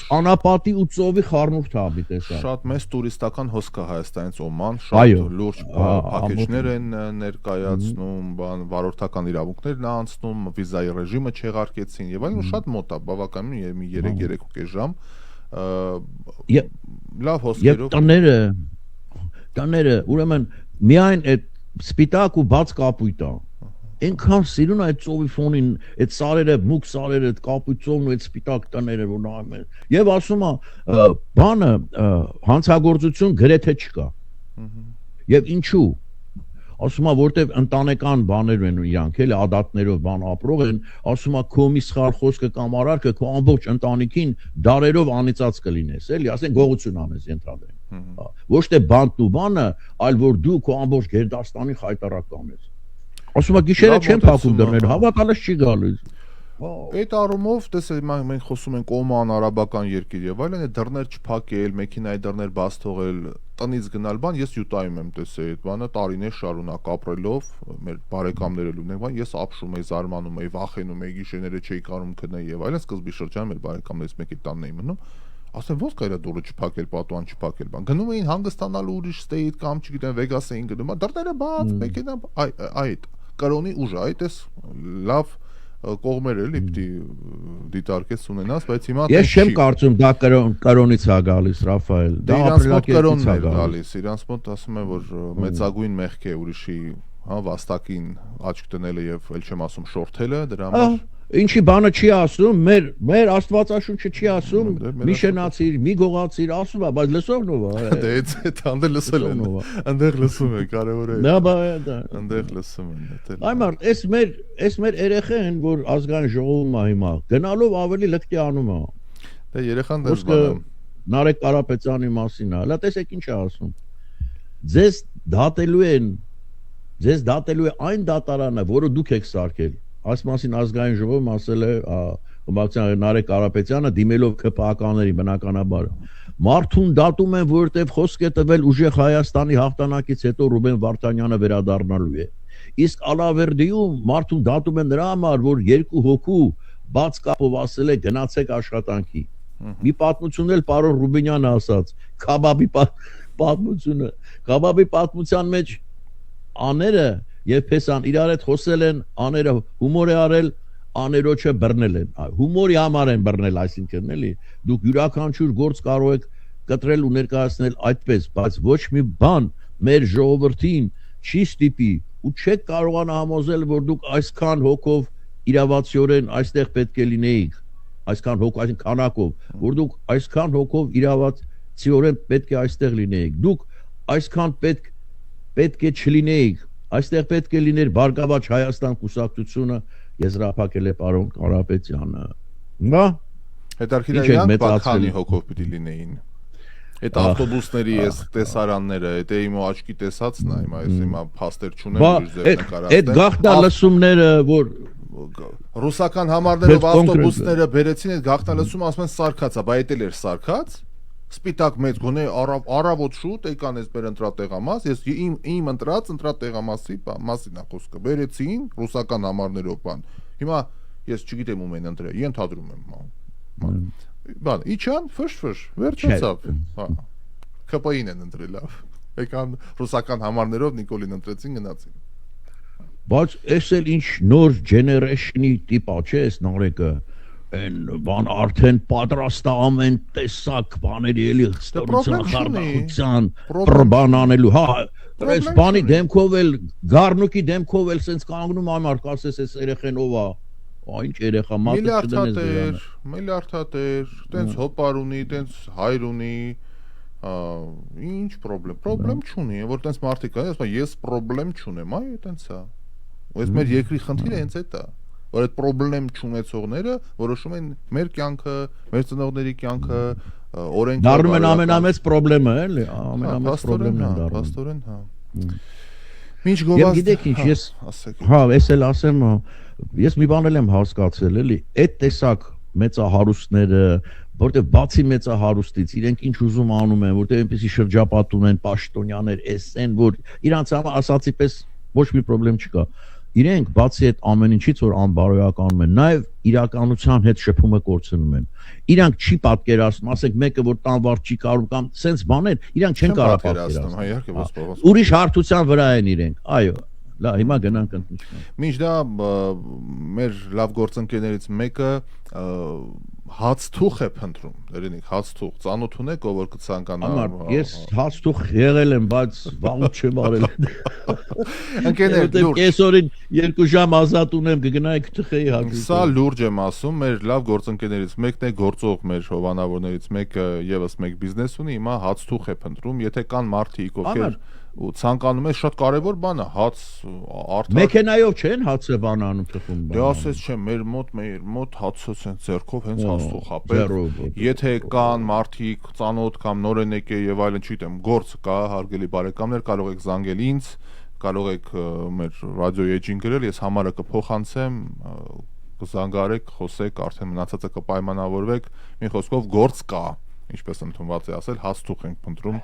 Speaker 2: Անապատի ու ծովի խառնուրդ հաբի տեսա։
Speaker 1: Շատ մեծ տուրիստական հոսք է Հայաստանից Օման,
Speaker 2: Այո,
Speaker 1: շատ լուրջ փակեջներ են ներկայացնում, վարորդական իրավունքներն են անցնում, վիզայի ռեժիմը չեղարկեցին եւ այլն, շատ մոտ է, բավականին մի 3-3.5 ժամ։ Լավ հոսքերով։ Տները, ուրեմն միայն այդ սպիտակ ու բաց կապույտը Այնքան սիրուն այդ ծովի ֆոնին, այդ սարերը, մուգ սարերը, այդ կապույտ ծովն ու այդ սպիտակ տները որ նայում են։ Եվ ասում է, բանը հանցագործություն գրեթե չկա։ Եվ ինչու։ Ասում է, որտեվ ընտանեկան բաներ են իրանք, էլի ադատներով բան ապրող են, ասում է, քո մի սխալ խոսքը կամ արարքը քո ամբողջ ընտանիքին դարերով անիծած կլինես, էլի, ասեն գողություն անես ենթադրենք։ Ոչ թե բանտն ու բանը, այլ որ դու քո ամբողջ գերդաստանի խայտարակ կանես։ Ասում է գիշերը չեն փակում դռները, հավատալս չի գալիս։ Այդ առումով, տեսեք, մենք խոսում ենք Օման, արաբական երկիր եւ այլն, այդ դռներ չփակել, մեքենայի դռներ բաց թողել, տնից գնալ բան, ես Յուտայում եմ տեսել այդ բանը, տարիներ շարունակ ապրելով, մեր բարեկամները լունենք բան, ես ապշում էի, զարմանում էի, վախենում էի, գիշերները չէի կարում քնել եւ այլն, սկզբի շրջան մեր բարեկամներից մեկի տանն էի մնում, ասեմ ո՞նց կարա դուրը չփակել, պատուան չփակել բան։ Գնում էին հանգստանալու ուրիշ ստեյդ կամ չգիտեմ Վեգաս էին գնում, դռները բաց, մեքենա այդ կրոնի ուժ, այդ էս լավ կողմեր էլի պիտի դիտարկես ունենաս, բայց հիմա
Speaker 2: ես չեմ կարծում դա կրոնից է գալիս, Ռաֆայել, դա
Speaker 1: ապրելակերպից է գալիս, իրանց մոտ ասում են, որ մեծագույն մեղք է ուրիշի, հա, վաստակին աչք դնելը եւ ել չեմ ասում շորթելը, դրա համար
Speaker 2: Ինչի բանը չի ասում, մեր Աստվածաշունչը չի ասում, մի շնացիր, մի գողացիր, ասում է, բայց լսողն ով է։
Speaker 1: Դե այդ անդեր լսել են։ Անդեղ լսում են, կարևոր է։
Speaker 2: Դա
Speaker 1: անդեղ լսում են։
Speaker 2: Այմար, էս մեր երեխեն, որ ազգային ժողովում է հիմա, գնալով ավելի լկտի անում է։
Speaker 1: Դե երեխան դες բանը։
Speaker 2: Նարեկ Կարապետյանի մասին է, հələ տեսեք ինչ է ասում։ Ձեզ դատելու է այն դատարանը, որը դուք եք սարքել։ Այս մասին ազգային ժողովում ասել է Նարեկ Կարապետյանը դիմելով ԿՊԱ-ականներին բնականաբար մարդուն դատում են որովհետև խոսք է տվել ուժեղ Հայաստանի հաղթանակից հետո Ռուբեն Վարդանյանը վերադառնալու է իսկ Ալավերդիում մարդուն դատում են նրա համար որ երկու հոգու բաց կապով ասել է գնացեք աշխատանքի մի պատմություն էլ պարոն Ռուբինյանը ասաց Քաբաբի պատմության մեջ աները Եվ Փեսան իրար հետ խոսել են, աները հումոր է արել, աներոջը բռնել են։ Հումորի համար են բռնել, այսինքն էլի, դուք յուրաքանչյուր գործ կարող եք կտրել ու ներկայացնել այդպես, բայց ոչ մի բան մեր ժողովրդին չի ստիպի ու չեք կարողանա համոզել, որ դուք այսքան հոգով իրավացիորեն այստեղ պետք է լինեիք, այսքան հոգ, այսինքն քանակով, որ դուք այսքան հոգով իրավացիորեն պետք է այստեղ լինեիք։ Դուք այսքան պետք է չլինեիք Այստեղ պետք է լիներ Բարգավաճ Հայաստան կուսակցությունը եզրափակել է պարոն Կարապետյանը։ Հա?
Speaker 1: Հետարքիդարյան բականի հոգով պիտի լինեին։ Այդ ավտոբուսների այս տեսարանները, այդ իմ աչքի տեսածն է, հիմա փաստեր չունեմ ուրիշ ձև նկարածել։
Speaker 2: Այդ գաղտնալսումները, որ
Speaker 1: ռուսական համարներով ավտոբուսները բերեցին, այդ գաղտնալսումը ասում են սարքած է, բայց այդ էլ էր սարքած։ Սպիտակ մեծ գոնե առավոտ շուտ եկան այս մեր ընտրատեղամաս, ես իմ ընտրատեղամասի մասին է խոսքը, բերեցին ռուսական համարներով բան։ Հիմա ես չգիտեմ ում են ընտրել, ենթադրում եմ։ Բան, իջան, ֆշ, վերջացավ։ Հա։ ԿՊ-ին են ընտրել լավ։ Եկան ռուսական համարներով Նիկոլին ընտրեցին, գնացին։
Speaker 2: Բայց էս էլ ինչ նոր ջեներեշնի տիպա չէ, էս Նարեկը։ Են բան արդեն պատրաստ է ամեն տեսակ բաների էլի ստորության խարդախության բան անելու հա այս բանի դեմքով էլ գառնուկի դեմքով էլ սենց կանգնում ամար կասես այս երեխեն ով է ինչ երեխա մատը չդնես
Speaker 1: միլիարդատեր տենց հոպար ունի տենց հայր ունի ինչ պրոբլեմ չունի որ տենց մարդիկ կան ասում ես պրոբլեմ չունեմ այ տենց է այս մեր երկրի խնդիրը հենց այդ է որ այդ պրոբլեմ չունեցողները որոշում են մեր կյանքը, մեր ծնողների կյանքը, օրենքը
Speaker 2: դառնում են ամենամեծ պրոբլեմը, էլի, ամենամեծ պրոբլեմն է դառնում։
Speaker 1: Փաստորեն, հա։ Ինչ գովազ։
Speaker 2: Եվ գիտեք ինչ, ես հա, ես էլ ասեմ, ես մի բան եմ հասկացել, էլի, այդ տեսակ մեծահարուստները, որտեղ բացի մեծահարուստից իրենք ինչ ուզում անում են, որտեղ այնպեսի շրջապատ ունեն, պաշտոնյաներ, էս են, որ իրանց համար ասացի պես ոչ մի պրոբլեմ չկա։ իրենք բացի այդ ամեն ինչից որ անբարոյականում են, նաև իրականության հետ շփումը կորցնում են։ Իրանք չի պատկերացնում, ասենք մեկը որ տանվար չի կարող կամ sense բաներ, իրանք չեն կարող պատկերացնել։
Speaker 1: Հա, իհարկե, ո՞ս բողոք։
Speaker 2: Ուրիշ հարթության վրա են իրենք։ Այո, լա, հիմա գնանք ընդմիջման։
Speaker 1: Մինչ դա մեր լավ գործընկերներից մեկը հաց թուխ է փնտրում, դերինիկ հաց թուխ, ծանոթ ունեք ով որ կցանկանա։
Speaker 2: Ես հաց թուխ եղել եմ, բայց վաղուց չեմ արել։
Speaker 1: Ընկերներ, լուրջ։
Speaker 2: Կեսօրին 2 ժամ ազատ ունեմ, կգնայի կթխեի հագուստը։
Speaker 1: Սա լուրջ եմ ասում, մեր լավ գործընկերներից մեկն է, գործող մեր հովանավորներից մեկը եւս մեկ բիզնես ունի, հիմա հաց թուխ է փնտրում, եթե կան մարդիկ ովքեր ու ցանկանում է շատ կարևոր բան է հաց արդար
Speaker 2: մեքենայով չեն հացը բանանում թխում բան։
Speaker 1: Դե ասես չէ մեր մոտ հացը sense ձեռքով հենց հաց թուխ ապել եթե կան մարդիկ ծանոթ կամ նորեն եկե եւ այլն չգիտեմ գործ կա հարգելի բարեկամներ կարող եք զանգել ինձ կարող եք մեր ռադիո էջին գրել ես համարը կփոխանցեմ կզանգարեք խոսեք արդեն մնացածը կպայմանավորվեք մի խոսքով գործ կա ինչպես ընդունված է ասել հաց թուխ ենք փնտրում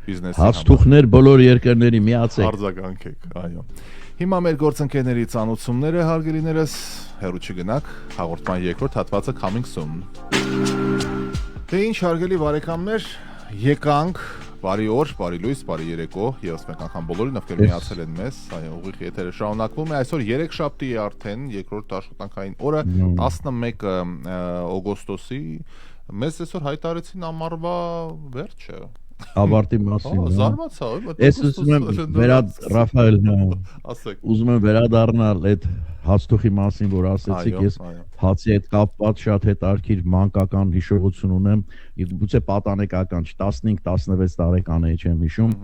Speaker 1: բիզնեսի
Speaker 2: հաց թուխներ բոլոր երկրների միացեք
Speaker 1: արձագանքեք այո հիմա մեր գործընկերների ծանոթությունները հարգելիներս հեռու չգնաք հաղորդման երկրորդ հատվածը coming soon Դե ինչ հարգելի բարեկամներ եկանք բարի օր բարի լույս բարի երեկո եւս մեկ անգամ բոլորին ովքեր միացել են մեզ այո ուղիղ եթերը շարունակվում է այսօր 3 շաբթի է արդեն երկրորդ աշխատանքային օրը 11 օգոստոսի Մեզ այսօր հայտարարեցին ամառվա վերջը
Speaker 2: ավարտի մասին
Speaker 1: զարմացա
Speaker 2: Ես ուզում եմ Ռաֆայել
Speaker 1: ասեք
Speaker 2: ուզում եմ վերադառնալ այդ հացթուխի մասին որ ասեցիք ես հացի հետ կապված շատ հետաքրքիր մանկական հիշողություն ունեմ գուցե պատանեկական 15-16 տարեկան էի չեմ հիշում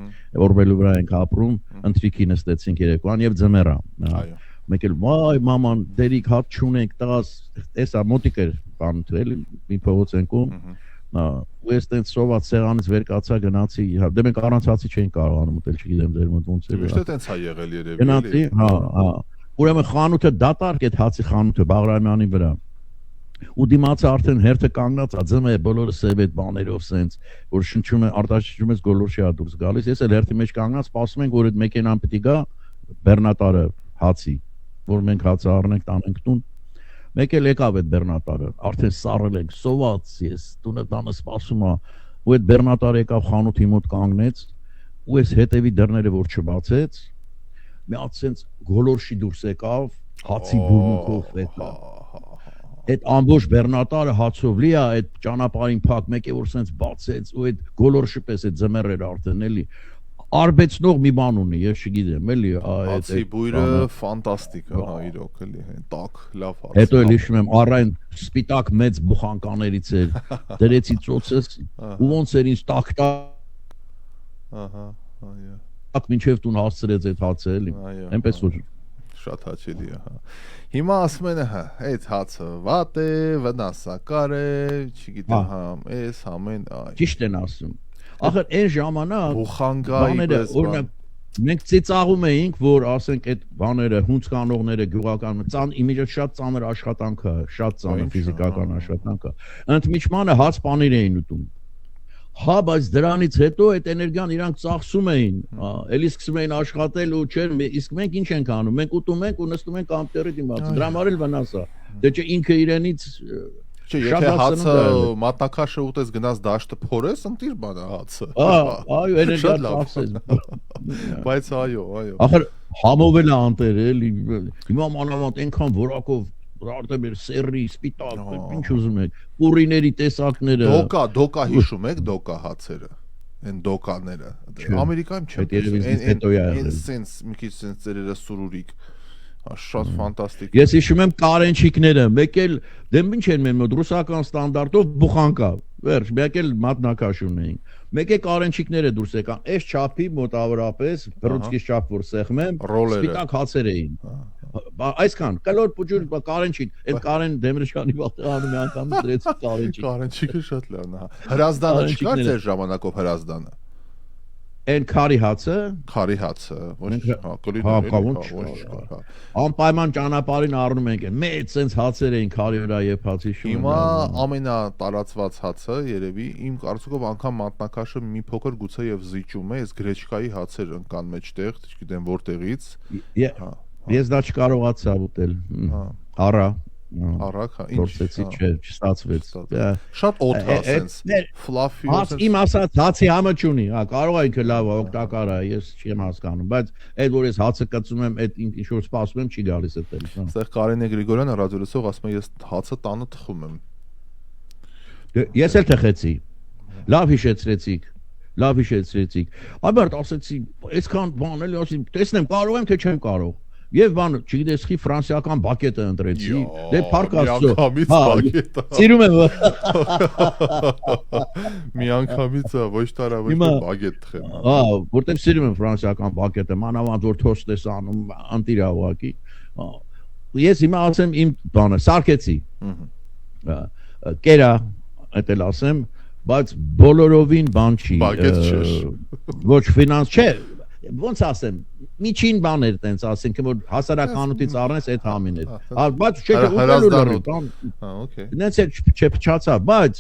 Speaker 2: օրվելու վրա ենք ապրում ընթրիքի նստեցինք երեկոյան եւ ձմեռա այո մեկ էլ վայ մաման դերիկ հաց չունենք տղաս էսա մոտիկ էր բան թրել մի փողոցենքում ու ես տենց սոված սեղանից վեր կացա գնացի դե մենք առանց հացի չէինք կարողանում ուտել չգիտեմ դեր մոտ ոնց է
Speaker 1: Միշտ տենց է եղել երևի
Speaker 2: գնացի հա ուրեմն խանութը դատարկ այդ հացի խանութը Բաղրամյանի վրա ու դիմացը արդեն հերթը կանգնած է ձմե բոլորը սև այդ բաներով սենց որ շնչում է արտաշնչում ես գոլորշի դուրս գալիս ես էլ հերթի մեջ կանգնած սպասում ենք որ այդ մեքենան պետք է գա բեռնատարը հացի որ մենք հացը առնենք տանենք տուն մեկ էլ եկավ այդ բեռնատարը արդեն սառել ենք սոված ես տունը տանը սպասում ա ու այդ բեռնատարը եկավ խանութի մոտ կանգնեց ու ես հետևի դռները որ չբացեց մի հատ sense գոլորշի դուրս եկավ հացի բուրմունքով այդ ամբողջ բեռնատարը հացով լի է այդ ճանապարհին փակ մեկ է որ sense բացեց ու այդ գոլորշի պես այդ ձմեռեր արդեն էլի արբեցնող մի բան ունի, ես չգիտեմ, էլի,
Speaker 1: հացի բույրը ֆանտաստիկ է, հա, իրոք էլի, տաք, լավ հաց։
Speaker 2: Հետո էլ հիշում եմ, առայն սպիտակ մեծ բուխանկաներից էր, դրեցի ծոցս, ու ոնց էր ինձ տաք,
Speaker 1: ահա, այո։
Speaker 2: Տաք մինչև տուն հասցրեց այդ հացը, էլի, այնպես որ
Speaker 1: շատ հաճելի է, հա։ Հիմա ասում են, հա, այդ հացը վատ է, վնասակար է, չգիտեմ, հա, էս ամեն, այ։
Speaker 2: Ճիշտ են ասում։ Ախր այն ժամանակ
Speaker 1: բուխանգայի
Speaker 2: օրինակ մենք ծիծաղում էինք որ ասենք այդ բաները հունց կանողները գյուղական իմիջը շատ ծանր աշխատանք է շատ ծանր ֆիզիկական աշխատանք է ընդմիջմանը հաց պանիր էին ուտում հա բայց դրանից հետո այդ էներգիան իրանք ծախսում էին էլի սկսում էին աշխատել ու չէր իսկ մենք ինչ ենք անում մենք ուտում ենք ու նստում ենք կամպյուտերի դիմաց դրա համար էլ վնաս է դե չէ ինքը իրենից
Speaker 1: Չէ, եթե հացը մատնակաշը ուտես գնաց դաշտը փորես, ընտիր բան է հացը։
Speaker 2: Այո, էներգիա ծախսես։
Speaker 1: Բայց այո։
Speaker 2: Ախր համովել է անտեր էլի։ Հիմա մանավանդ այնքան որակով արտաբեր սերի, սպիտակ, ինչ ուզում եք, պուրիների տեսակները։
Speaker 1: Դոկա հիշում եք, դոկա հացերը։ Այն դոկաները։ Ամերիկայում չեմ։ Սենս մի քիչ սենս ծերերը սուրուրիկ։ Շատ ֆանտաստիկ։
Speaker 2: Ես հիշում եմ կարենչիկները, մեկ էլ դեմ ինչ են մեր մոտ ռուսական ստանդարտով բուխանկա, վերջ, մեկ էլ մատնակաշ ունեինք։ Մեկ է կարենչիկները դուրս եկան, այս չափի մոտավորապես, բռուցքի չափ որ սեղմեմ, սպիտակ հացեր էին։ Այսքան, կլոր պուջուր կարենչիկ, այդ Կարեն Դեմիրճյանի վաղտեղանում մի անգամ դրեց կարենչիկ։
Speaker 1: Կարենչիկը շատ լավն է։ Հրազդանը չկար ձեր ժամանակով հրազդանը։
Speaker 2: Այն քարի հացը,
Speaker 1: ոչ,
Speaker 2: անպայման ճանապարհին առնում ենք այն մեծ sense հացեր էին քարի վրա եւ հացի շունը։
Speaker 1: Հիմա ամենատարածված հացը երևի իմ կարծիքով անգամ մատնակաշը մի փոքր գուցե եւ զիջում է, այս գրեչկայի հացեր ընկան մեջտեղ, չգիտեմ որտեղից։
Speaker 2: Ես դա չկարողացա ուտել։ Արա
Speaker 1: Արագ, հա,
Speaker 2: գործեցի, չէ, չստացվեց։
Speaker 1: Շատ օդ է sense, fluffy
Speaker 2: Հաց իմ ասած հացի համը չունի, հա, կարող է ինքը լավ օգտակար է, ես չեմ հասկանում, բայց այդ որ ես հացը կծում եմ, այդ ինչ որ սպասում եմ, չի գալիս այդտեղ։
Speaker 1: Այստեղ Կարինե Գրիգորյանը ռադիոլսող ասում է ես հացը տանը թխում եմ։
Speaker 2: Ես էլ թխեցի։ Լավ հիշեցրեցիք։ Այբարդ ասեցի, այսքան բան էլի ասի, տեսնեմ, կարող եմ թե չեմ կարող։ Եվ բան, չգիտես, խի ֆրանսիական բակետը ընտրեցի։ Դե փառք Աստծո։ Սիրում եմ։
Speaker 1: Մի անգամից ոչ տարա ոչ բակետ թխեմ։
Speaker 2: Հա, որտեղ սիրում եմ ֆրանսիական բակետը, մանավանդ որ թոստ ես անում, անտիրա ուղակի։ Ես հիմա ասեմ իմ բանը, սարքեցի։ Կերա, այդ էլ ասեմ, բայց բոլորովին բան չի։
Speaker 1: Բակետ չէ։
Speaker 2: Ոչ ֆինանս չէ։ Ոնց ասեմ, միջին բաներ տենց ասենք, որ հասարականությունից առնես այդ համին է։ Բայց չէ, ուտելու բան։
Speaker 1: Okay։
Speaker 2: Նենց չփչացա, բայց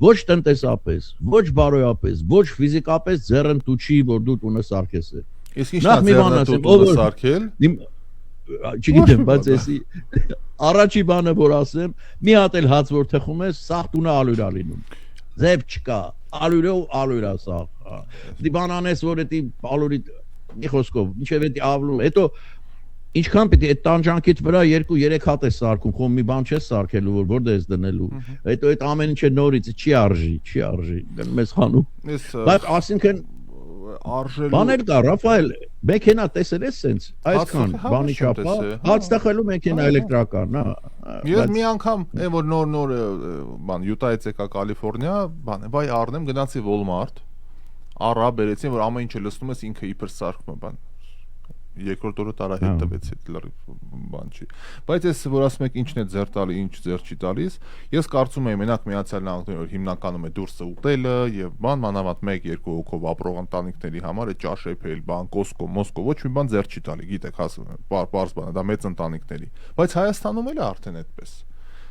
Speaker 2: ոչ տնտեսապես, ոչ բարոյապես, ոչ ֆիզիկապես ձեռն դու չի, որ դու տունը սարքես։
Speaker 1: Իսկ ինչն է ձեռն դու սարքել։
Speaker 2: Չգիտեմ, բայց էսի առաջի բանը որ ասեմ, մի հատ էլ հաց որ թխում ես, սաղ տունը ալյուրա լինում։ Ձև չկա, ալյուրա սաղ։ Դի բանանես որ էդի ալուրի մի խոսքով, ինչև էդի ավլում, հետո ինչքան պիտի այդ տանջանքիդ վրա 2-3 հատ է սարքում, խոմ մի բան չես սարքելու, որ որտեղ ես դնելու։ Հետո այդ ամեն ինչը նորից չի արժի, գնում ես խանում։ Բայց ասինքն
Speaker 1: արժելու
Speaker 2: բաներ կա, Ռաֆայել, մեքենա տեսել ես սենց, այսքան բանի չափ, հաց տխելու մեքենա էլեկտրական, հա։
Speaker 1: Ես մի անգամ, այն որ նոր բան Յուտայից եկա Կալիֆոռնիա, բան, բայ առնեմ գնացի Walmart, առա բերեցին, որ ամեն ինչը լցնում ես ինքը իբր սարքում է, բան։ Երկրորդ օրը տարա հետ տվեցի, բան չի։ Բայց ես որ ասում եք ինչն է ձեռ տալի, ինչ ձեռ չի տալիս, ես կարծում եմ մենակ Միացյալ Նահանգներում որ հիմնականում է դուրսը ուտելը եւ բան մանավանդ 1-2 հոգով ապրող ընտանիքների համար է ճաշեփել, բան, Կոսկո, Մոսկո, ոչ մի բան ձեռ չի տալի, գիտեք, պարզ բան է, դա մեծ ընտանիքների։ Բայց Հայաստանում էլ է արդեն այդպես։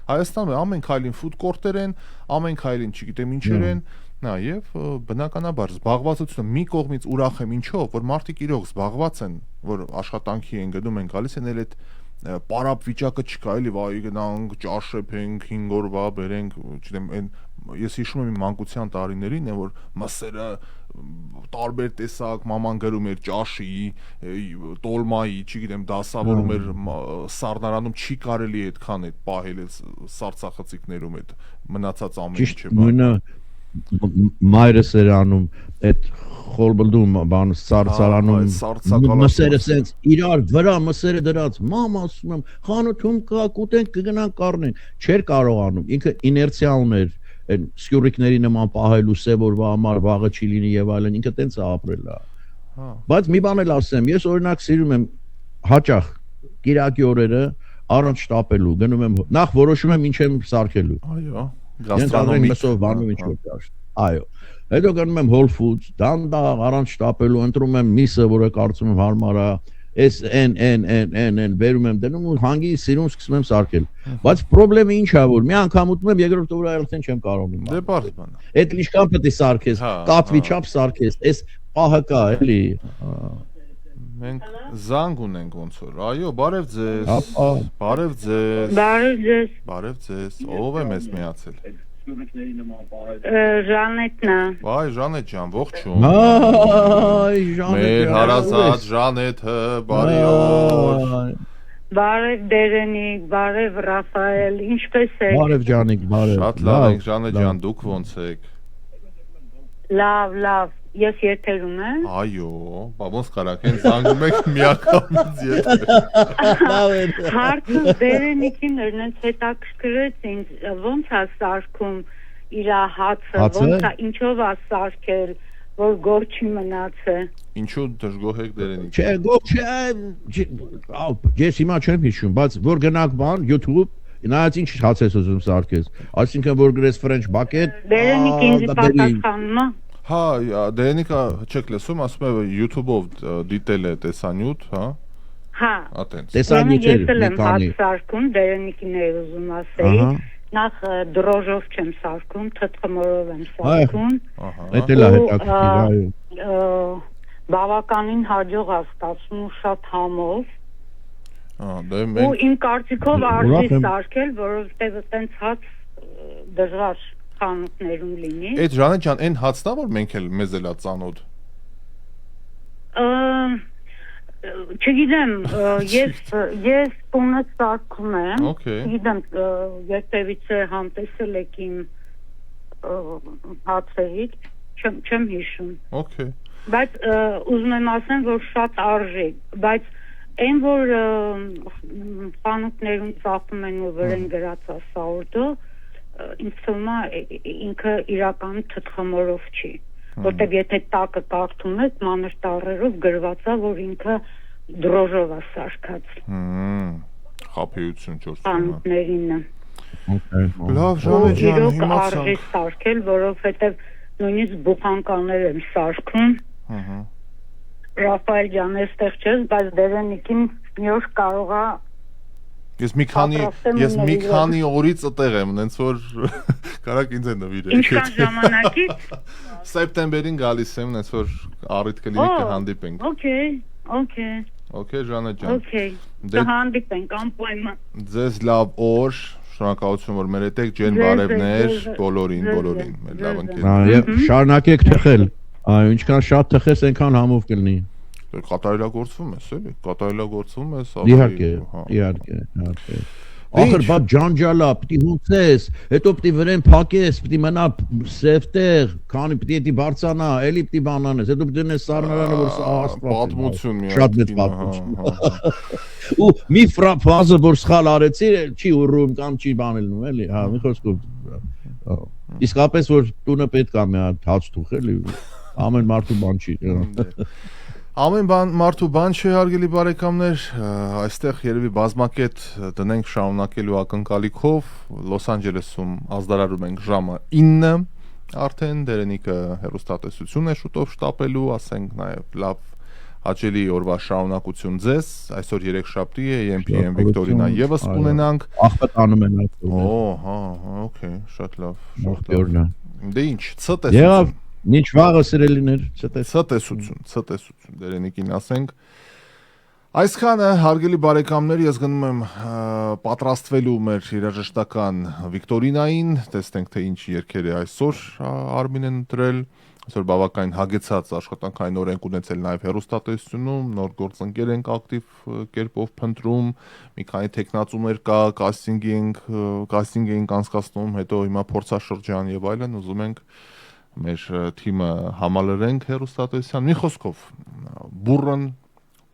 Speaker 1: Հայաստանում ամեն քայլին ֆուդ կորտեր են, ամեն քայլին չգիտեմ ինչեր են։ Նաև բնականաբար զբաղվածությունը մի կողմից ուրախ եմ ինչով, որ մարդիկ իրոք զբաղված են, որ աշխատանքի են գնում են գալիս են այդ պարապ վիճակը չկա, էլի վայ գնանք, ճաշեփենք, 5 օրվա բերենք, չգիտեմ, այն ես հիշում եմ իմ մանկության տարիներին, որ մսերը տարբեր տեսակ մաման գրում էր ճաշի, տոլմայի, չգիտեմ, դասավորում էր սառնարանում չի կարելի այդքան այդ պահել սարսախցիկներում այդ մնացած ամեն ինչը։
Speaker 2: Մայրս էր անում այդ խոլբլդում բան սարսարանում մսերը սենց իրար վրա մսերը դրած մամ ասում եմ խանութում կա կուտենք կգնանք կառնենք չէր կարողանում ինքը իներցիա ուներ այն սկյուրիկների նման պահելու սևորվա համար վաղը չի լինի եւ այլն ինքը տենց է ապրել բայց մի բան էլ ասեմ ես օրինակ սիրում եմ հաճախ կիրակի օրերը առանց շտապելու գնում եմ նախ որոշում եմ ինչ եմ սարքելու այո Գաստրոնոմիկ այո հետո գնում եմ Whole Foods դանդաղ առանց շտապելու ընտրում եմ միսը որը կարծում եմ հարմար է այս n բերում եմ դնում ու հանգի սիրուն սկսում եմ սարքել բայց խնդրեմը ինչ է որ մի անգամ ուտում եմ երկրորդ օրը այլտեն չեմ կարողանում
Speaker 1: դե բարձ բան է
Speaker 2: այդ ինչքան պետք է սարքես կատվի չափ սարքես այս պահը կա էլի
Speaker 1: մենք զանգ ունենք ոնց որ այո բարև ձեզ բարև ձեզ ով է մեզ միացել
Speaker 3: Ժանետն է
Speaker 1: վայ Ժանետ ջան ողջույն այ Ժանետ մեր հարազատ Ժանետը բարի օր
Speaker 3: բարև Դերենիկ բարև Ռաֆայել ինչպես եք
Speaker 2: բարև Ջանիկ բարև
Speaker 1: շատ լավ եք Ժանետ ջան դուք ոնց եք
Speaker 3: լավ Ես եթերում եմ։
Speaker 1: Այո, բա ոնց կարաք են զանգում եք միակամից եթեր։
Speaker 3: Հարցը Դերենիկին նենց հետաքրքրեց ինձ ոնց է սարքում իր հացը, ոնց է ինչով է սարքել, որ գող չի մնացել։
Speaker 1: Ինչու դժգոհ եք Դերենիկ։
Speaker 2: Չէ, գող չէ, ես հիմա չեմ հիշում, բայց որ գնաք բան YouTube նայած ինչ հաց ես ուզում սարքես, այսինքն որ գրես French bucket,
Speaker 3: Դերենիկ ինձ պատասխանում է։
Speaker 1: Հա, Դերենիկա չեք լսում, ասում է YouTube-ով դիտել է տեսանյութ, հա։
Speaker 3: Հա։
Speaker 1: Ատենց։
Speaker 2: Տեսանյութեր
Speaker 3: մի քանի։ Ես սարքում Դերենիկին էր ուզում ասեի, նախ դրոժով չեմ սարքում, թթխմորով եմ սարքում։
Speaker 2: Այդ էլ է հետաքրքիր, այո։
Speaker 3: Բավականին հաջող է ստացվում ու շատ համով։ Ու իմ կարծիքով արժի սարքել, որովհետև այտենց հաց դժվար խանութներում լինի։
Speaker 1: Այդ Ժանետ ջան, այն հացն է, որ մենք էլ մեզ էլա ծանոթ։
Speaker 3: Չգիտեմ, ես տունը սարքում եմ։ Չգիտեմ, երբևիցե համտեսել եք իմ հացերից, չեմ հիշում։ Բայց ուզում եմ ասեմ, որ շատ արժի, բայց այն որ խանութներում ծախում են ու վրան գրած է սաուրդո, ինձ թվում է ինքը իրական թթխմորով չի, որտեղ եթե տակը կարդում եք մանր տառերով գրված է, որ ինքը դրոժով է սարքած։
Speaker 1: Խաբեություն ճորսում է։
Speaker 3: Խանութներինը։
Speaker 1: Լավ, Ժանետ ջան, հիմա
Speaker 3: արժի սարքել, որովհետև նույնիսկ բուխանկաներ եմ սարքում։ Ռաֆայել ջան, այստեղ չես, բայց Դերենիկին մի օր կարող է
Speaker 1: Ես մի քանի օրից այդտեղ եմ, նենց որ կարակ ինձ է նվիրել։
Speaker 3: Ինչքան ժամանակից։
Speaker 1: Սեպտեմբերին գալիս եմ, նենց որ առիթ կլինի կհանդիպենք։ Okay, Ժանետ ջան։
Speaker 3: Կհանդիպենք անպայման։
Speaker 1: Ձեզ լավ օր, շնորհակալություն որ մեր հետ եք, ջերմ բարևներ բոլորին, մեր լավ ընկերներին։
Speaker 2: Շարունակեք թխել։ Ինչքան շատ թխես, այնքան համով կլինի։
Speaker 1: Կատարելագործվում ես, էլի, կատարելագործվում ես։
Speaker 2: Իհարկե։ Ախր բա ջանջալա, պիտի հունցես, հետո պիտի վրան փակես, պիտի մնա սևտեղ, քանի պիտի բարձանա, էլի պիտի բանանես, հետո պիտի դնես սառնարանը, որ աստված։
Speaker 1: Պատմություն մի
Speaker 2: շատ մեծ պատմություն։ Ու մի ֆրազը որ սխալ արեցի, չի ուռում կամ չի բանելնում, էլի, մի խոսքով։ Իսկապես որ տունը պետք է մի հատ հաց թուխել, ամեն մարդու բան չի։
Speaker 1: Ամեն մարդու բան չի, հարգելի բարեկամներ, այստեղ երևի բազմակետ դնենք շարունակելու ակնկալիքով, Լոս Անջելեսում ազդարարում ենք ժամը 9, արդեն Դերենիկը հեռուստատեսություն է շուտով շտապելու, ասենք նաև լավ հաճելի օրվա շարունակություն ձեզ, այսօր երեքշաբթի է, AM/PM Վիկտորինա եւս կունենանք։
Speaker 2: Աղբատանում են
Speaker 1: այդտեղ։ Okay, շատ լավ։ Դե ինչ,
Speaker 2: ցտեսություն։ Ինչ վաղը սիրելիներ,
Speaker 1: ցտեսություն Դերենիկին ասենք։ Այսքանը հարգելի բարեկամներ, ես գնում եմ պատրաստվելու մեր երաժշտական Վիկտորինային, տեսնենք թե ինչ երգեր է այսօր Արմինեն ընտրել, այսօր բավականին հագեցած աշխատանքային օրենք ունեցել նաև հեռուստատեսությունում, նոր գործընկեր ենք ակտիվ կերպով փնտրում, մի քանի տեխնացուներ կա, կաստինգ ենք անցկացնում, հետո հիմա փորձաշրջան եւ այլն, ուզում ենք մեր թիմը համալրենք հեռուստատեսության, մի խոսքով բուրըն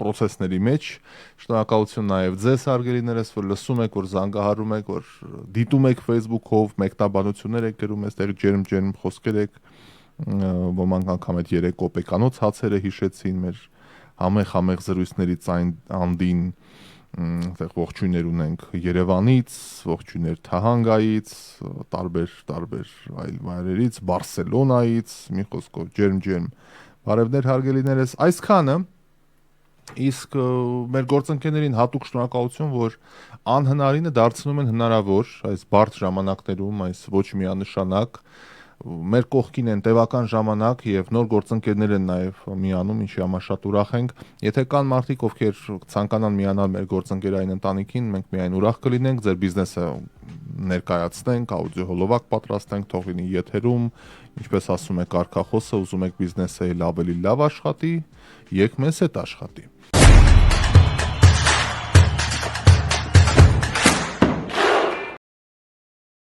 Speaker 1: process-ների մեջ, շնորհակալություն նաև ձեզ հարգելիներս, որ լսում եք, որ զանգահարում եք, որ դիտում եք Facebook-ով, մեկնաբանություններ եք գրում, այստեղ ջերմ խոսքեր եք, ոմանք անգամ այդ 3 կոպեկանոց հացերը հիշեցին մեր համեղ զրույցներից այն անդին, այդտեղ ողջույններ ունենք Երևանից, ողջույններ Թահանգայից, տարբեր այլ վայրերից, Բարսելոնայից, մի խոսքով ջերմ բարևներ հարգելիներս, այսքանը, իսկ մեր գործընկերներին հատուկ շնորհակալություն, որ անհնարինը դարձնում են հնարավոր այս բարդ ժամանակներում, այս ոչ միանշանակ, մեր կողքին են տևական ժամանակ եւ նոր գործընկերներ են նաեւ միանում, ինչի համար շատ ուրախ ենք։ Եթե կան մարդիկ, ովքեր ցանկանան միանալ մեր գործընկերային ընտանիքին, մենք միայն ուրախ կլինենք, ձեր բիզնեսը ներկայացնենք, աուդիո հոլովակ պատրաստենք, թող լինի եթերում, ինչպես ասում է կարգախոսը, ուզում եք բիզնեսը ավելի լավ աշխատի, եք մեզ հետ աշխատի։